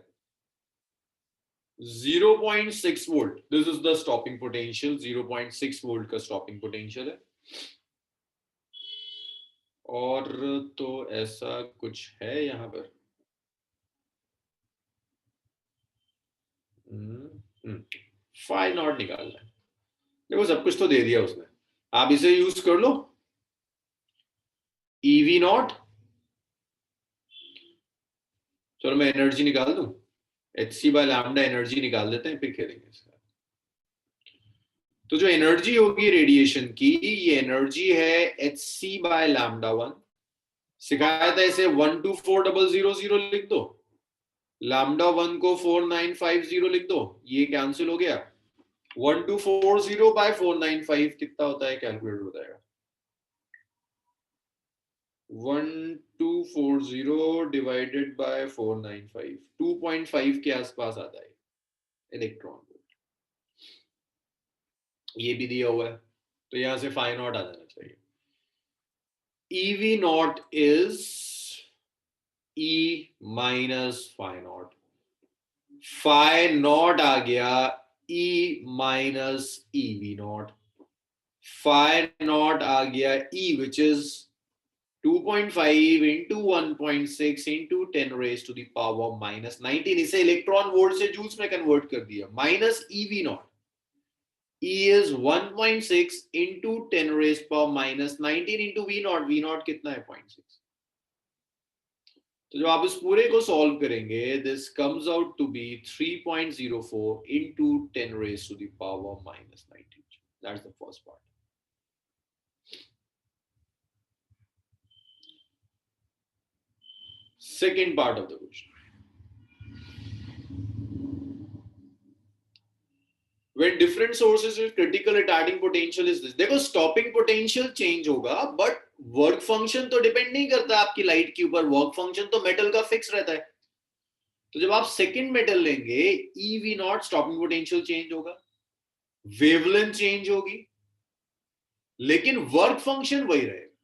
0.6 volt. This is the stopping potential, 0.6 volt का स्टॉपिंग पोटेंशियल है। और तो ऐसा कुछ है यहां पर, फाइव नॉट निकालना है। देखो सब कुछ तो दे दिया उसने, आप इसे यूज कर लो। ईवी नॉट, चलो मैं एनर्जी निकाल दूं, H C by lambda energy निकाल देते हैं फिर खेलेंगे इसका। तो जो एनर्जी होगी रेडिएशन की, ये एनर्जी है एच सी बाय लैम्डा 1। सिखाया था इसे 124000 लिख दो, लैम्डा 1 को 4950 लिख दो, ये कैंसिल हो गया। 1240 बाय 495 कितना होता है, कैलकुलेट हो जाएगा 1240 डिवाइडेड बाय 495, 2.5 के आसपास आता है इलेक्ट्रॉन वोल्ट। ये भी दिया हुआ है, तो यहां से फाई नॉट आ जाना चाहिए। EV naught is E minus phi naught, phi naught आ गया E minus EV naught, phi naught आ गया E which is 2.5 into 1.6 into 10 raised to the power minus 19। इसे इलेक्ट्रॉन वोल्ट से जूल्स में कन्वर्ट कर दिया, minus EV not, E is 1.6 into 10 raised power minus 19 into V not, V not कितना है 0.6। तो जब आप इस पूरे को सॉल्व करेंगे, this comes out to be 3.04 into 10 raised to the power minus 19। That's the first part. Second part of the question. When different sources with critical retarding potential is this, देखो stopping potential change होगा, but work function तो डिपेंड नहीं करता आपकी लाइट के ऊपर, वर्क फंक्शन तो मेटल का फिक्स रहता है। तो जब आप सेकेंड मेटल लेंगे, EV not stopping potential change होगा, वेवलेंथ चेंज होगी, लेकिन वर्क फंक्शन वही रहेगा।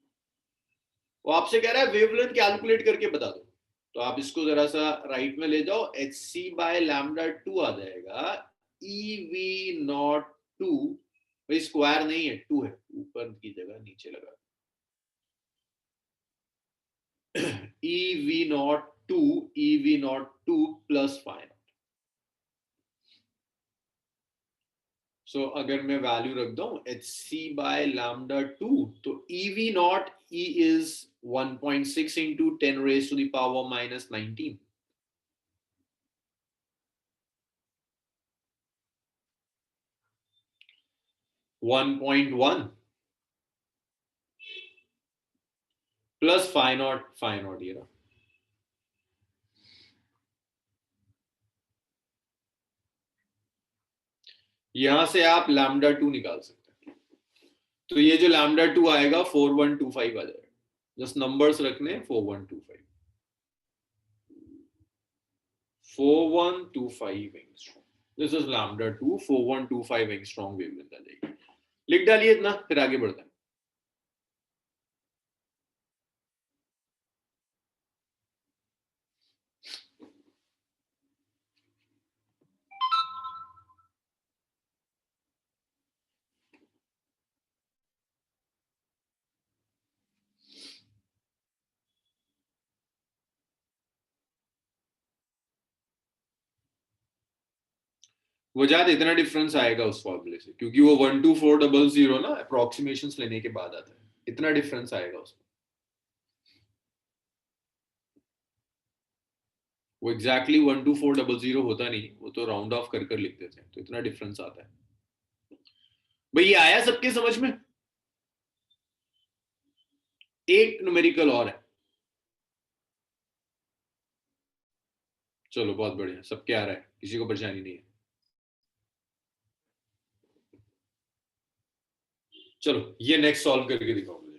वो आपसे कह रहा है वेवलेंथ कैलकुलेट करके बता दो, तो आप इसको जरा सा राइट में ले जाओ, एच सी बाय लैम्डा 2 आ जाएगा, EV नॉट 2, भाई स्क्वायर नहीं है, 2 है, ऊपर की जगह नीचे लगा, EV naught 2, EV naught 2 plus five. So अगर मैं वैल्यू रख दूं एच सी बाय लैम्डा 2, तो EV not E is 1.6 into 10 raised to the power minus 19। 1.1 plus five not ये रहा। यहां से आप लैम्डा 2 निकाल सकते हैं, तो ये जो लैम्डा 2 आएगा 4125 आ जाएगा, जस्ट नंबर्स रखने 4125, 4125 angstrom, this is lambda 2, 4125 angstrom wavelength आ जाएगी। लिख डालिए इतना, फिर आगे बढ़ते हैं। वजह इतना डिफरेंस आएगा उस फॉर्मूले से, क्योंकि वो 12400 ना अप्रोक्सीमेशन लेने के बाद आता है, इतना डिफरेंस आएगा उसमें। वो एग्जैक्टली 12400 होता नहीं, वो तो राउंड ऑफ कर कर लिख देते हैं, तो इतना डिफरेंस आता है भाई। ये आया सबके समझ में? एक न्यूमेरिकल और है, चलो बहुत बढ़िया, सबके आ रहा है, किसी को परेशानी नहीं है। चलो ये नेक्स्ट सॉल्व करके दिखाओ मुझे।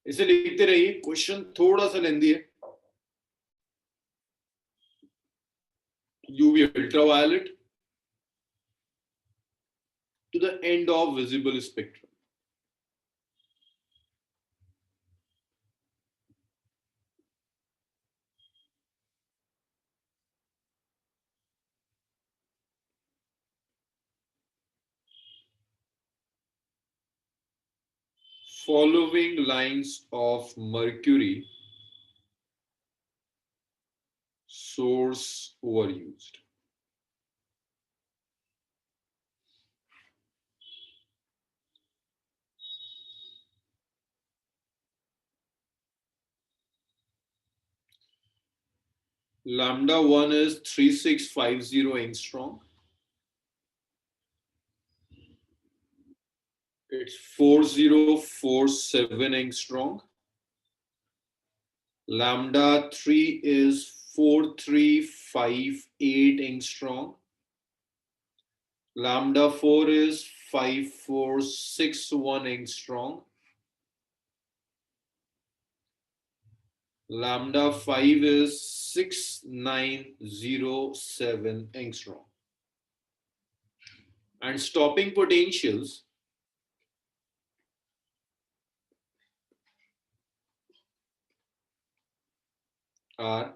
इसे लिखते रहिए, क्वेश्चन थोड़ा सा लेंदी है। UV ultraviolet to the end of visible spectrum. Following lines of mercury source overused. Lambda 1 is 3650 angstrom. It's 4047 angstrom. Lambda 3 is 4358 angstrom. Lambda 4 is 5461 angstrom. Lambda 5 is 6907 angstrom. And stopping potentials are,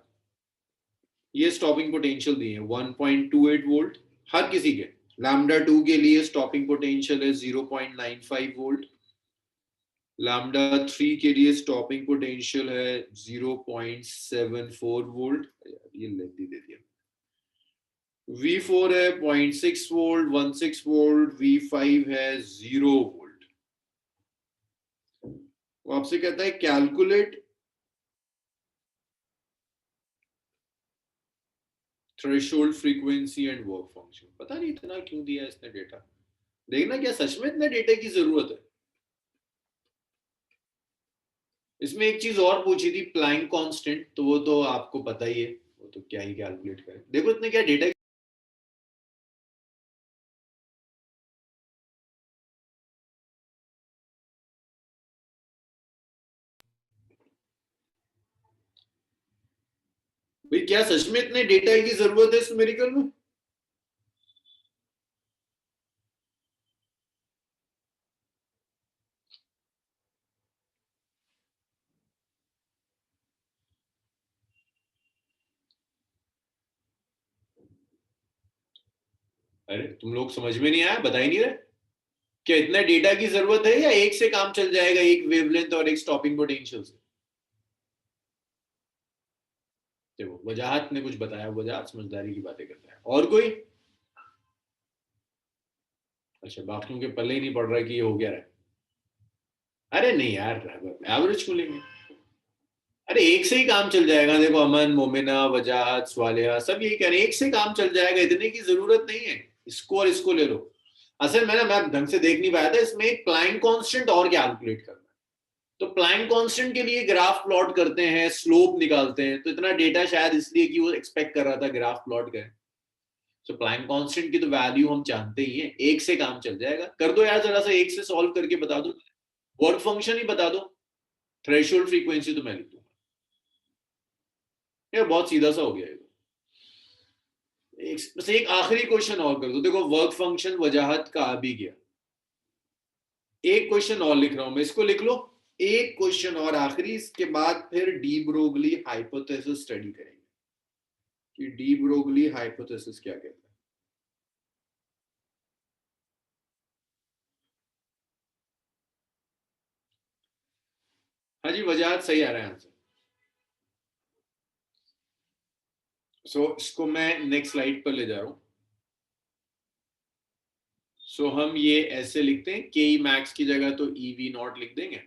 ये स्टॉपिंग पोटेंशियल दिए हैं 1.28 वोल्ट हर किसी के। लैम्डा 2 के लिए स्टॉपिंग पोटेंशियल है 0.95 वोल्ट। लैम्डा 3 के लिए स्टॉपिंग पोटेंशियल है 0.74 वोल्ट, ये लेंदी दे दिया। V4 है 0.6 वोल्ट, 16 वोल्ट। V5 है 0 वोल्ट। वो आपसे कहता है calculate threshold frequency and work function. पता नहीं इतना क्यों दिया इसने डेटा, देखना क्या सच में इतने डेटा की जरूरत है। इसमें एक चीज और पूछी थी, प्लैंक कांस्टेंट, तो वो तो आपको पता ही है, वो तो क्या ही कैलकुलेट करें। देखो इतने क्या डेटा, भाई क्या सच में इतने डेटा की जरूरत है इस न्यूमेरिकल में? अरे तुम लोग समझ में नहीं आया, बता ही नहीं रहे क्या? इतना डेटा की जरूरत है या एक से काम चल जाएगा, एक वेवलेंथ और एक स्टॉपिंग पोटेंशियल से? देखो वजाहत ने कुछ बताया, वजाहत समझदारी की बातें करता है। और कोई? अच्छा, बाकियों के पल्ले ही नहीं पड़ रहा कि ये हो गया है। अरे नहीं यार, एवरेज को लेंगे। अरे एक से ही काम चल जाएगा। देखो अमन, मोमिना, वजाहत, स्वालिहा सब यही कह रहे हैं, एक से काम चल जाएगा, इतने की जरूरत नहीं है। इसको और इसको ले लो। असल में ना मैं ढंग से देख नहीं पाया था, इसमें एक प्लैंक कांस्टेंट और कैलकुलेट करना है। तो प्लैंक कांस्टेंट के लिए ग्राफ प्लॉट करते हैं, स्लोप निकालते हैं। तो इतना डेटा शायद इसलिए कि वो एक्सपेक्ट कर रहा था ग्राफ प्लॉट करें। तो प्लैंक कांस्टेंट की तो वैल्यू हम जानते ही हैं, एक से काम चल जाएगा। कर दो यार, जरा सा एक से सॉल्व करके बता दो। वर्क फंक्शन ही बता दो, थ्रेशोल्ड फ्रीक्वेंसी तो मैं लिख दूंगा। यार बहुत सीधा सा हो गया ये तो। बस एक आखिरी क्वेश्चन और कर दो। देखो वर्क फंक्शन वजाहत का आ भी गया। एक क्वेश्चन और लिख रहा हूं मैं, इसको लिख लो। एक क्वेश्चन और आखिरी, इसके बाद फिर डी ब्रोगली हाइपोथेसिस स्टडी करेंगे कि डी ब्रोगली हाइपोथेसिस क्या कहता है। हाँ जी, वजाहत सही आ रहा है आंसर। इसको मैं नेक्स्ट स्लाइड पर ले जा रहा हूं। हम ये ऐसे लिखते हैं, के मैक्स की जगह तो ई वी नॉट लिख देंगे।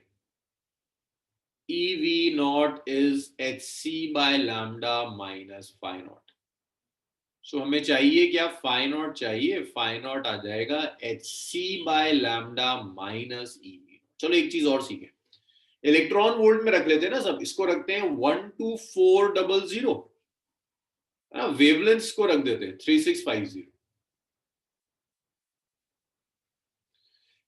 E V naught is H C by lambda minus phi naught. हमें चाहिए क्या? फाई नॉट चाहिए। फाई नॉट आ जाएगा H C by lambda minus E V. चलो एक चीज और सीखें, इलेक्ट्रॉन वोल्ट में रख लेते हैं ना सब। इसको रखते हैं 12400, वेवलेंथ को रख देते हैं 3650।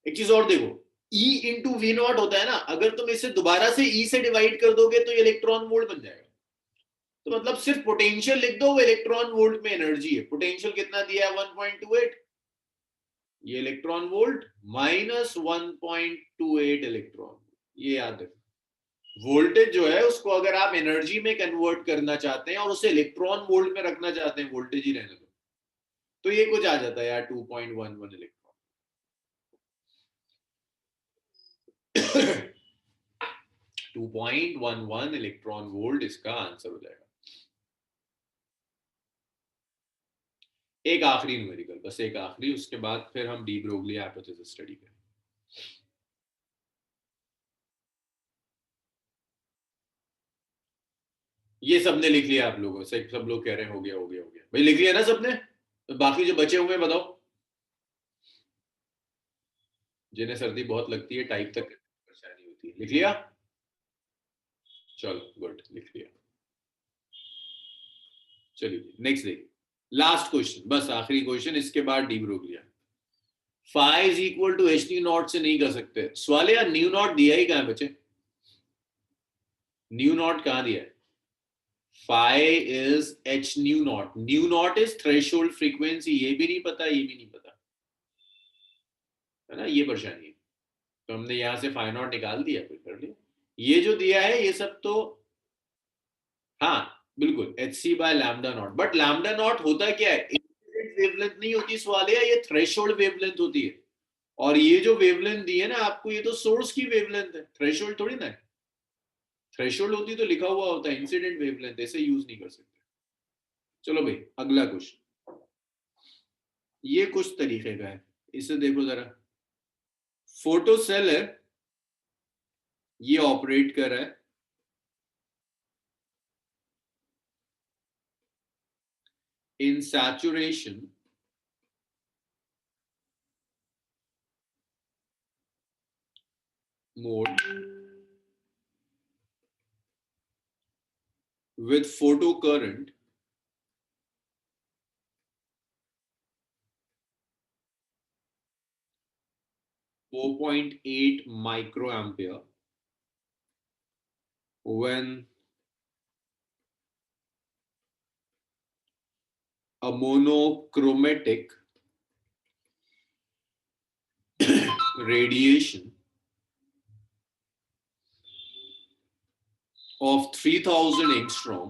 एक चीज और देखो, E इंटू वी नॉट होता है ना, अगर तुम इसे दोबारा से E से डिवाइड कर दोगे तो ये इलेक्ट्रॉन वोल्ट बन जाएगा। तो मतलब सिर्फ पोटेंशियल लिख दो, वो इलेक्ट्रॉन वोल्ट में एनर्जी है। पोटेंशियल कितना दिया है? 1.28। ये इलेक्ट्रॉन वोल्ट माइनस 1.28 इलेक्ट्रॉन, ये याद रखो। वोल्टेज जो है उसको अगर आप एनर्जी में कन्वर्ट करना चाहते हैं और उसे इलेक्ट्रॉन वोल्ट में रखना चाहते हैं, वोल्टेज ही रहने दो, तो ये कुछ आ जाता है यार 2.11 इलेक्ट्रॉन। 2.11 इलेक्ट्रॉन वोल्ट इसका आंसर हो जाएगा। एक आखिरी न्यूमेरिकल, बस एक आखिरी, उसके बाद फिर हम डी ब्रोगली हाइपोथेसिस स्टडी करें। ये सबने लिख लिया आप लोगों से? सब लोग कह रहे हैं हो गया हो गया हो गया। भाई लिख लिया ना सबने? तो बाकी जो बचे हुए बताओ, जिन्हें सर्दी बहुत लगती है, टाइप तक परेशानी होती है। लिख लिया? चलो गुड, लिख लिया। चलिए नेक्स्ट देखिए, लास्ट क्वेश्चन, बस आखिरी क्वेश्चन, इसके बाद de Broglie. Phi is equal to H nu naught से नहीं कर सकते सवाल यार। न्यू नॉट दिया ही कहां बचे? न्यू नॉट कहां दिया है? phi is h nu naught. Nu naught is threshold frequency. ये भी नहीं पता, ये भी नहीं पता, है ना? ये परेशानी है। तो हमने यहां से फाई नॉट निकाल दिया, फिर कर लिया। ये जो दिया है ये सब तो, हाँ बिल्कुल, H C by lambda naught. But lambda naught होता क्या है? इंसिडेंट वेवलेंथ नहीं होती सवाल है, ये थ्रेशोल्ड वेवलेंथ होती है। और ये जो वेवलेंथ दी है ना आपको, ये तो सोर्स की वेवलेंथ है, थ्रेशोल्ड थोड़ी ना है। थ्रेशोल्ड होती तो लिखा हुआ होता है इंसिडेंट वेवलेंथ, ऐसे यूज नहीं कर सकते। चलो भाई अगला क्वेश्चन, ये कुछ तरीके का है, इसे देखो जरा। फोटो सेल है, ये ऑपरेट कर रहा है in saturation mode with photo current (4.8 microampere) when a monochromatic radiation of 3000 angstrom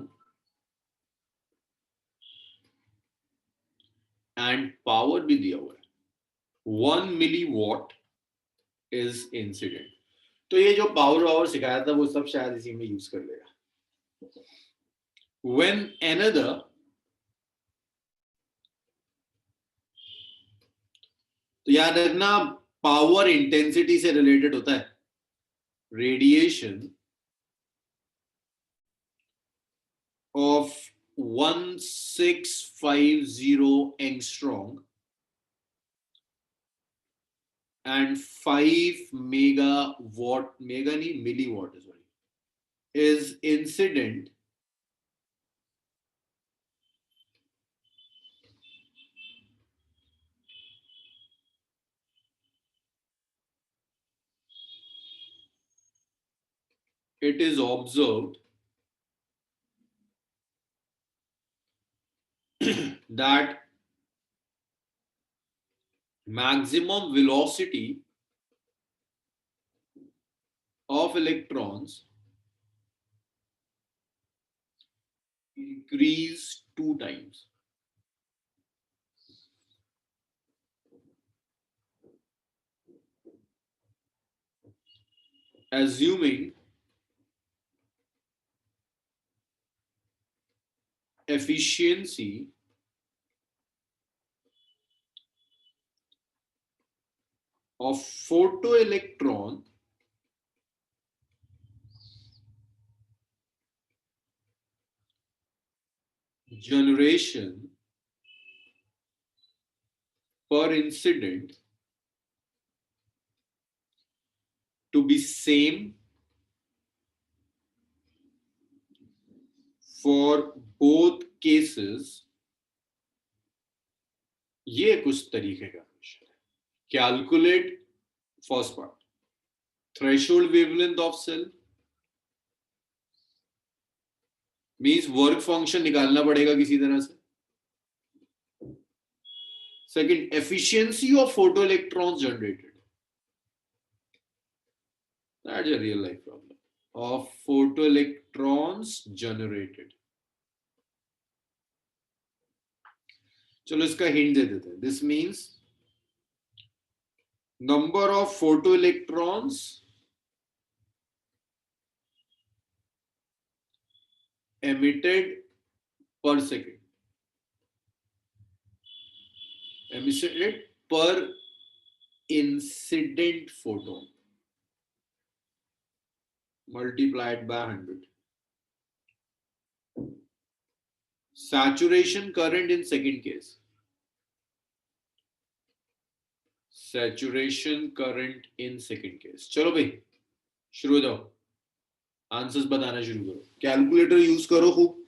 and power भी दिया हुआ है 1 मिली वॉट इज इंसिडेंट। तो ये जो पावर सिखाया था वो सब शायद इसी में यूज कर लेगा। When another, तो याद रखना पावर इंटेंसिटी से रिलेटेड होता है। Radiation of 1650 angstrom and 5 megawatt, mega nahi milliwatt sorry, is incident it is observed that maximum velocity of electrons increase 2 times. Assuming efficiency of photoelectron generation per incident to be same for both cases, ये कुछ तरीके का क्वेश्चन है। Calculate first part, threshold wavelength of cell means work function निकालना पड़ेगा किसी तरह से। Second, efficiency of photo electrons generated, that's a real life problem of photo electrons generated. चलो इसका हिंट दे देते हैं। This means number of photo electrons emitted per second, emitted per incident photon multiplied by 100. Saturation current in second case, saturation current in second case. चलो भाई शुरू हो जाओ, आंसर्स बताना शुरू करो, कैलकुलेटर यूज करो खूब।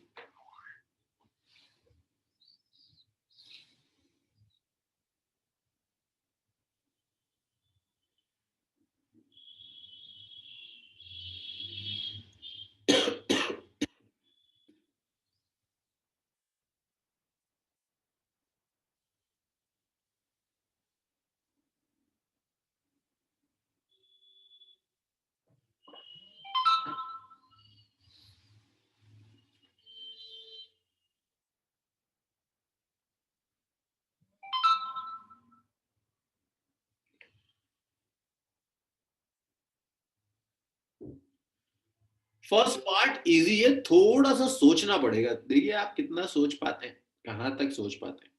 फर्स्ट पार्ट इजी है, थोड़ा सा सोचना पड़ेगा। देखिए आप कितना सोच पाते हैं, कहां तक सोच पाते हैं।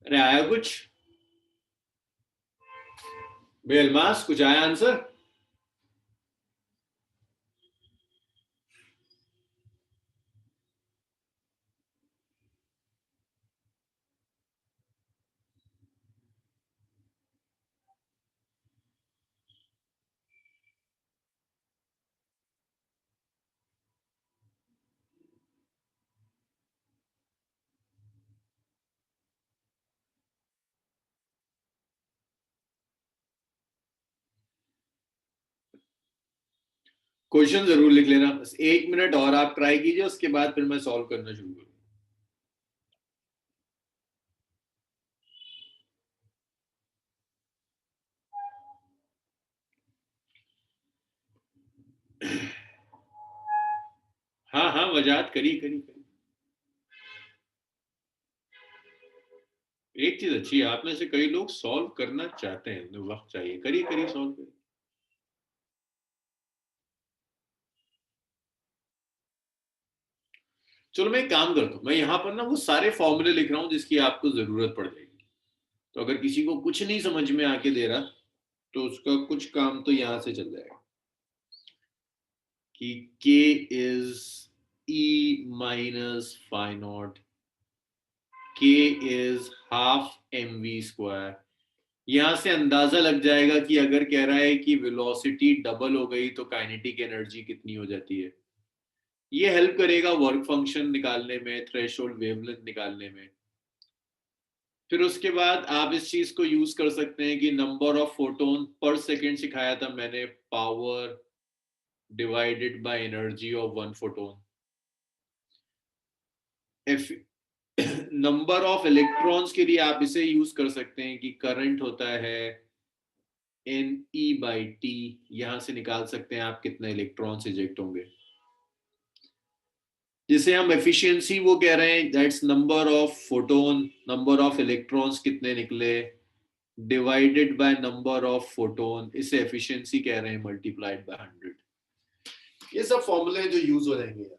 अरे आया कुछ बेलमास, कुछ आया आंसर? क्वेश्चन जरूर लिख लेना, बस 1 मिनट और आप ट्राई कीजिए, उसके बाद फिर मैं सॉल्व करना शुरू करूँ। हाँ हाँ वजाहत करी करी करी। एक चीज अच्छी है, आप में से कई लोग सॉल्व करना चाहते हैं, तो वक्त चाहिए, करिए करिए सॉल्व करिए। चलो मैं एक काम करता हूँ, मैं यहाँ पर ना वो सारे फॉर्मूले लिख रहा हूँ जिसकी आपको जरूरत पड़ जाएगी। तो अगर किसी को कुछ नहीं समझ में आके दे रहा तो उसका कुछ काम तो यहाँ से चल जाएगा कि k is e minus phi naught, k is half mv²। यहां से अंदाजा लग जाएगा कि अगर कह रहा है कि वेलोसिटी डबल हो गई तो काइनेटिक एनर्जी कितनी हो जाती है। ये हेल्प करेगा वर्क फंक्शन निकालने में, थ्रेशोल्ड वेवलेंथ निकालने में। फिर उसके बाद आप इस चीज को यूज कर सकते हैं कि नंबर ऑफ फोटोन पर सेकेंड सिखाया था मैंने, power divided by energy of one photon. Number of electrons के लिए आप इसे यूज कर सकते हैं कि करंट होता है एन ई बाई टी, यहां से निकाल सकते हैं आप कितने इलेक्ट्रॉन्स इजेक्ट होंगे। जिसे हम एफिशिएंसी वो कह रहे हैं, that's number of photon, number of electrons कितने निकले divided by number of photon, इसे एफिशिएंसी कह रहे हैं, मल्टीप्लाइड बाय 100। ये सब फॉर्मूले जो यूज हो जाएंगे।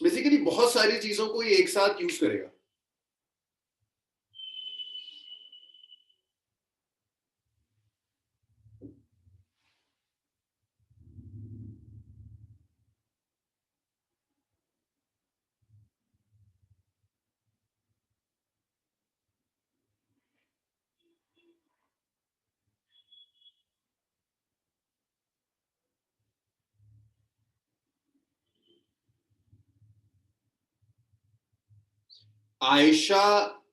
बेसिकली बहुत सारी चीजों को ये एक साथ यूज करेगा। आयशा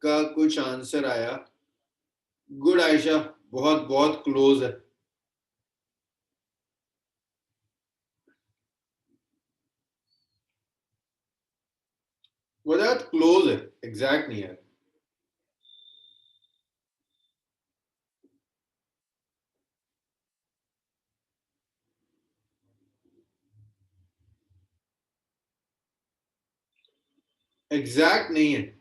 का कुछ आंसर आया, गुड आयशा, बहुत बहुत क्लोज है। बहुत क्लोज है, एग्जैक्ट नहीं है। एग्जैक्ट नहीं है।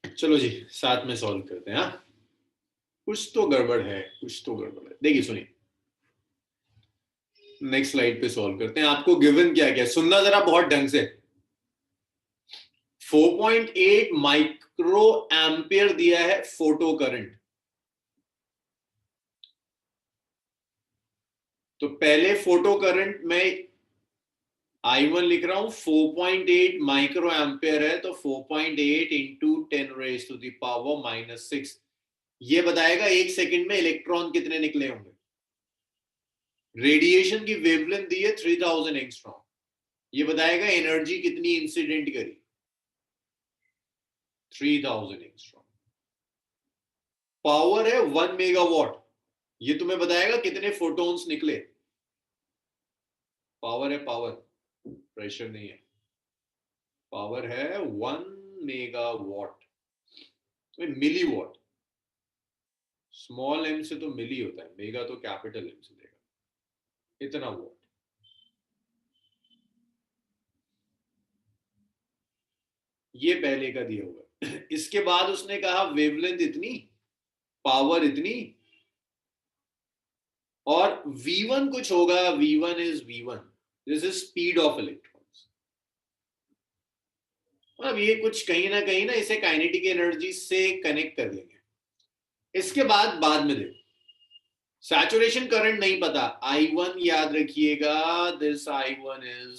चलो जी साथ में सॉल्व करते हैं। हाँ कुछ तो गड़बड़ है, कुछ तो गड़बड़ है। देखिए सुनिए, नेक्स्ट स्लाइड पे सॉल्व करते हैं। आपको गिवन क्या क्या, सुनना जरा बहुत ढंग से। 4.8 माइक्रो एम्पियर दिया है फोटो करंट। तो पहले फोटो करंट में I1 लिख रहा हूं, 4.8 माइक्रो एम्पियर है, तो 4.8 into 10 raise to the power -6 ये बताएगा 1 सेकंड में इलेक्ट्रॉन कितने निकले होंगे। रेडिएशन की वेवलेंथ दी है 3000 एंगस्ट्रॉम, ये बताएगा एनर्जी कितनी इंसिडेंट करी, 3000 एंगस्ट्रॉम। पावर है 1 मेगावाट, ये तुम्हें बताएगा कितने फोटॉन्स निकले। पावर है पावर, प्रेशर नहीं है, पावर है 1 megawatt, milliwatt, small M से तो मिली होता है, मेगा तो कैपिटल एम से देगा, इतना वॉट। ये पहले का दिया हुआ है। इसके बाद उसने कहा वेवलेंथ इतनी, पावर इतनी, और v1 कुछ होगा, v1 is v1, this is speed of electrons. अब ये कुछ कहीं ना इसे काइनेटिक एनर्जी से कनेक्ट कर लेंगे। इसके बाद में देखो, सैचुरेशन करंट नहीं पता, I1 याद रखिएगा, this I1 is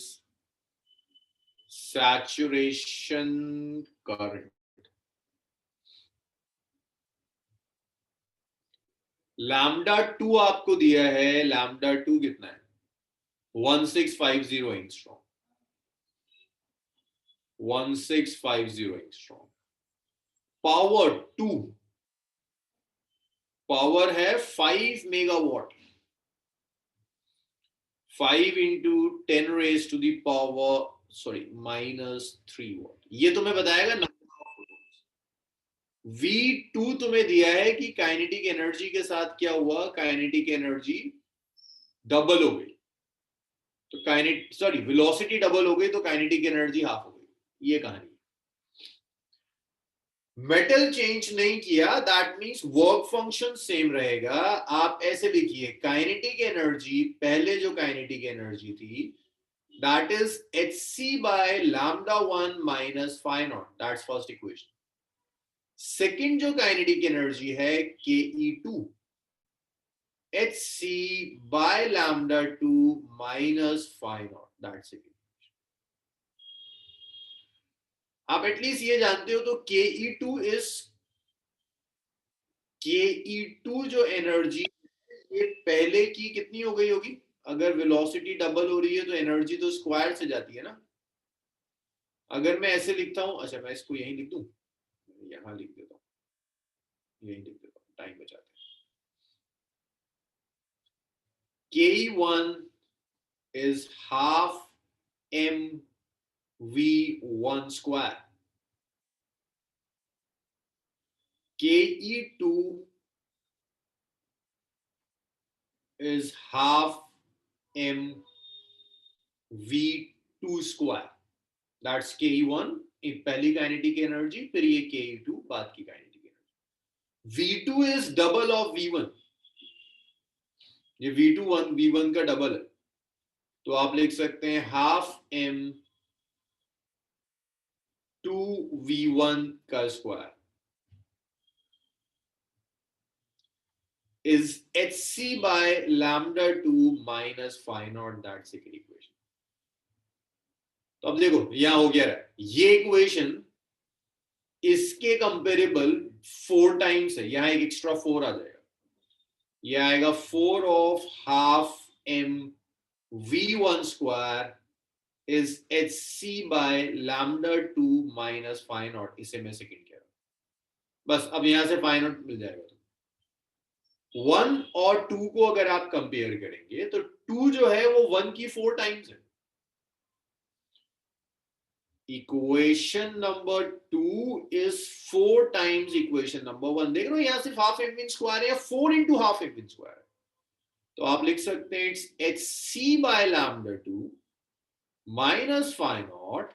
saturation current. Lambda 2 आपको दिया है, लैम्डा 2 कितना है, 1650 एंगस्ट्रॉम, 1650 एंगस्ट्रॉम। पावर 2, पावर है 5 megawatt, 5 into 10 raise to the power -3 watt, ये तुम्हें बताएगा नंबर ऑफ फोटॉन्स। V2 तुम्हें दिया है कि काइनेटिक एनर्जी के साथ क्या हुआ, काइनेटिक एनर्जी डबल हो गई, तो वेलोसिटी डबल हो गई तो काइनेटिक एनर्जी हाफ हो गई, ये कहानी। मेटल चेंज नहीं किया, that means work function same रहेगा। आप ऐसे लिखिए, काइनेटिक एनर्जी, पहले जो काइनेटिक एनर्जी थी that is hc by λ1 minus phi naught, that's first equation. Second जो काइनेटिक एनर्जी है ke2, hc by λ2 minus phi naught, that's it. आप एटलीस्ट ये जानते हो तो ke2 जो एनर्जी, ये पहले की कितनी हो गई होगी, अगर वेलोसिटी डबल हो रही है तो एनर्जी तो स्क्वायर से जाती है ना। अगर मैं ऐसे लिखता हूं, अच्छा मैं इसको यहीं लिख दूं, यहां लिख देता हूं, यहीं लिख देता हूं, टाइम बचाते हैं। ke1 is half mv1 square, ke2 is half mv2 square, that's ke1 पहली काइनेटिक एनर्जी, फिर ये ke2 बाद की kinetic energy. v2 is double of v1, ये v2 v1 का डबल है, तो आप लिख सकते हैं हाफ m 2v1 का square is hc by λ2 minus phi naught, that's second equation। तो अब देखो यहां हो गया है, ये इक्वेशन इसके कंपेरेबल 4 टाइम्स है, यहां एक एक्स्ट्रा 4 आ जाएगा, ये आएगा 4 of half m v1 square is hc by λ2 minus phi naught, इसे मैं सेकंड कह रहा हूं। बस अब यहां से phi naught मिल जाएगा। 1 और 2 को अगर आप कंपेयर करेंगे तो 2 जो है वो 1 की 4 टाइम्स है। Equation number 2 is 4 times equation number 1। देख रहे हो यहां सिर्फ हाफ एम स्क्वायर है, 4 इंटू हाफ एम स्क्वायर है, तो आप लिख सकते हैं it's hc by λ2 minus phi naught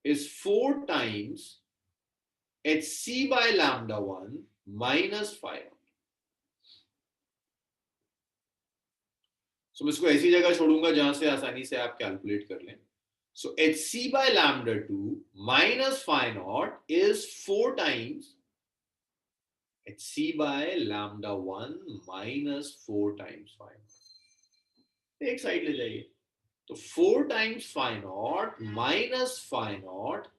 is 4 times hc by λ1 minus phi naught। So, मैं इसको ऐसी जगह छोड़ूंगा जहां से आसानी से आप कैलकुलेट कर लें। So hc by λ2 minus phi naught is 4 times hc by λ1 minus 4 times phi naught। एक साइड ले जाइए, तो 4 times phi naught minus phi naught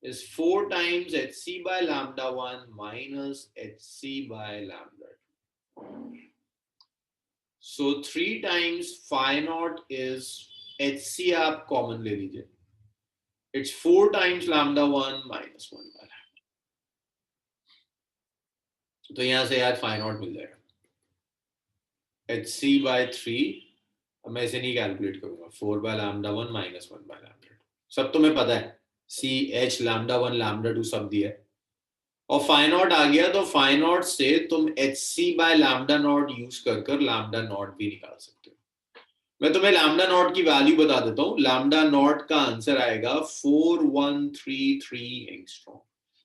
is 4 times hc by lambda 1 minus hc by lambda 2. So 3 times phi naught is hc आप कॉमन ले लीजिए, it's 4 times lambda 1 minus 1 by lambda. तो यहां से यार phi naught मिल जाएगा hc by 3. अब मैं इसे नहीं कैलकुलेट करूंगा, 4 by lambda 1 minus 1 by lambda 2. सब तुम्हें पता है, c h lambda 1 lambda 2 सब दिया है, और फाई नॉट आ गया तो फाई नॉट से तुम H C by lambda naught use कर लैम्डा नॉट भी निकाल सकते हो. मैं तुम्हें लैम्डा नॉट की वैल्यू बता देता हूं. लैम्डा नॉट का आंसर आएगा 4133 एंगस्ट्रॉम.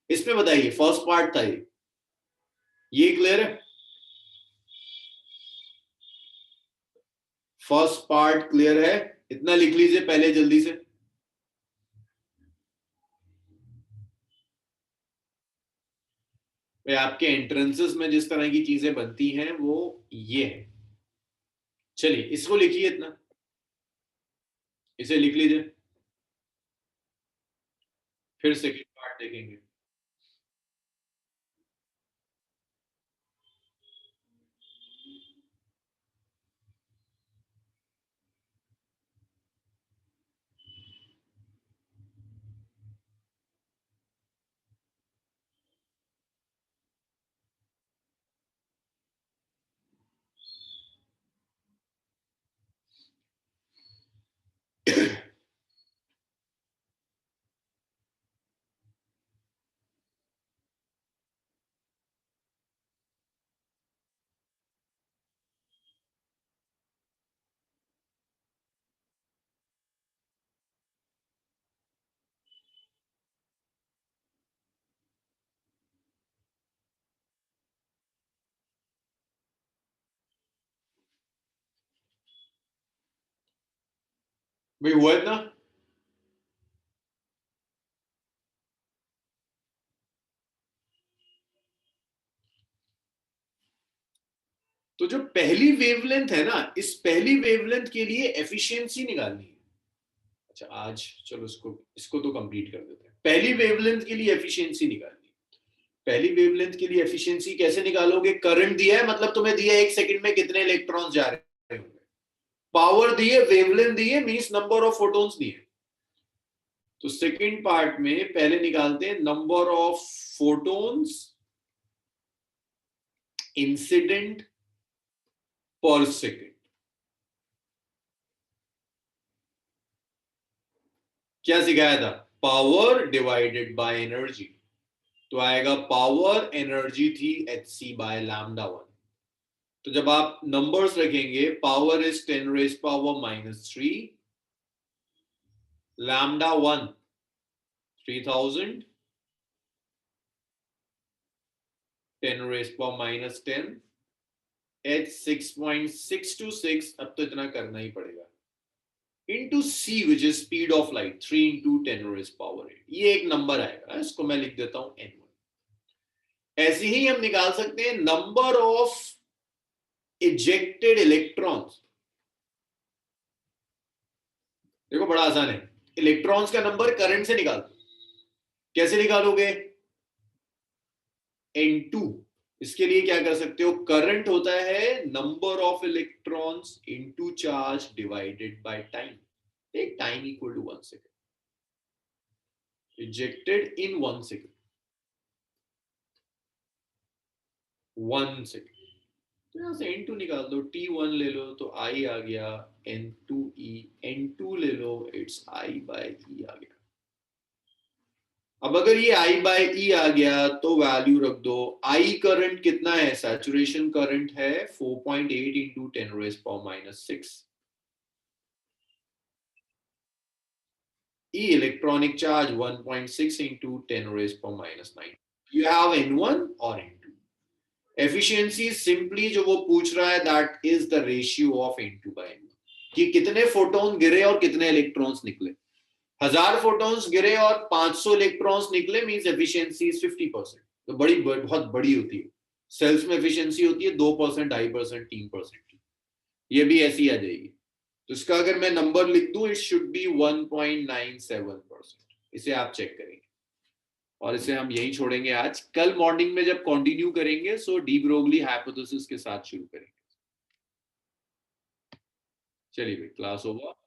इसमें बताइए, फर्स्ट पार्ट था ये क्लियर है? फर्स्ट पार्ट क्लियर है? इतना लिख लीजिए पहले जल्दी से. आपके एंट्रेंसेस में जिस तरह की चीजें बनती हैं वो ये है. चलिए इसको लिखिए, इतना इसे लिख लीजिए, फिर सेकंड पार्ट देखेंगे. भाई हुआ इतना? तो जो पहली वेवलेंथ है ना, इस पहली वेवलेंथ के लिए एफिशिएंसी निकालनी है. अच्छा आज चलो इसको तो कंप्लीट कर देते हैं. पहली वेवलेंथ के लिए एफिशिएंसी निकालनी है. पहली वेवलेंथ के लिए एफिशिएंसी कैसे निकालोगे? करंट दिया है, मतलब तुम्हें दिया है 1 सेकंड में कितने इलेक्ट्रॉन्स जा रहे होंगे. पावर दी है, वेवलेंथ दी है, मींस नंबर ऑफ फोटॉन्स दिए. तो सेकंड पार्ट में पहले निकालते हैं नंबर ऑफ फोटॉन्स इंसिडेंट पर सेकंड. क्या सिखाया था? Power divided by energy. तो आएगा पावर एनर्जी थी एच सी बाय लैम्डा 1. तो जब आप नंबर्स रखेंगे, power is 10 raise power -3, lambda 1 3000, 10 raise power -10, H 6.626. अब तो इतना करना ही पड़ेगा, into C which is speed of light 3 into 10 raise power 8. ये एक नंबर आएगा, इसको मैं लिख देता हूं n1. ऐसे ही हम निकाल सकते हैं नंबर ऑफ इजेक्टेड इलेक्ट्रॉन्स. देखो बड़ा आसान है, इलेक्ट्रॉन्स का नंबर करंट से निकाल दो. कैसे निकालोगे? n2. इसके लिए क्या कर सकते हो? करंट होता है number of electrons into charge divided by time. Take time equal to 1 second. Ejected in 1 second, 1 second. तो यहां से n2 निकाल दो, t1 ले लो तो I आ गया, n2e, n2 ले लो, इट्स I by E आ गया. अब अगर ये I by E आ गया तो वैल्यू रख दो. I करंट कितना है? सैचुरेशन करंट है 4.8 into 10 raise power -6. E electronic charge 1.6 into 10 raise power -9. You have n1 और n2. एफिशिएंसी सिंपली जो वो पूछ रहा है, that is the ratio of n2 by n1, कि कितने फोटोन गिरे और कितने इलेक्ट्रॉन्स निकले. 1000 फोटॉन्स गिरे और 500 इलेक्ट्रॉन्स निकले, मींस एफिशिएंसी इज 50%. तो बहुत बड़ी होती है. सेल्स में एफिशिएंसी होती है 2%, 2.5%, 3% की. ये भी ऐसी आ जाएगी. तो इसका अगर मैं नंबर लिख दूं, इट शुड बी 1.97%. इसे आप चेक करेंगे. और इसे हम यहीं छोड़ेंगे आज. कल मॉर्निंग में जब कंटिन्यू करेंगे सो डी ब्रोगली हाइपोथेसिस के साथ शुरू करेंगे. चलिए भाई, क्लास ओवर.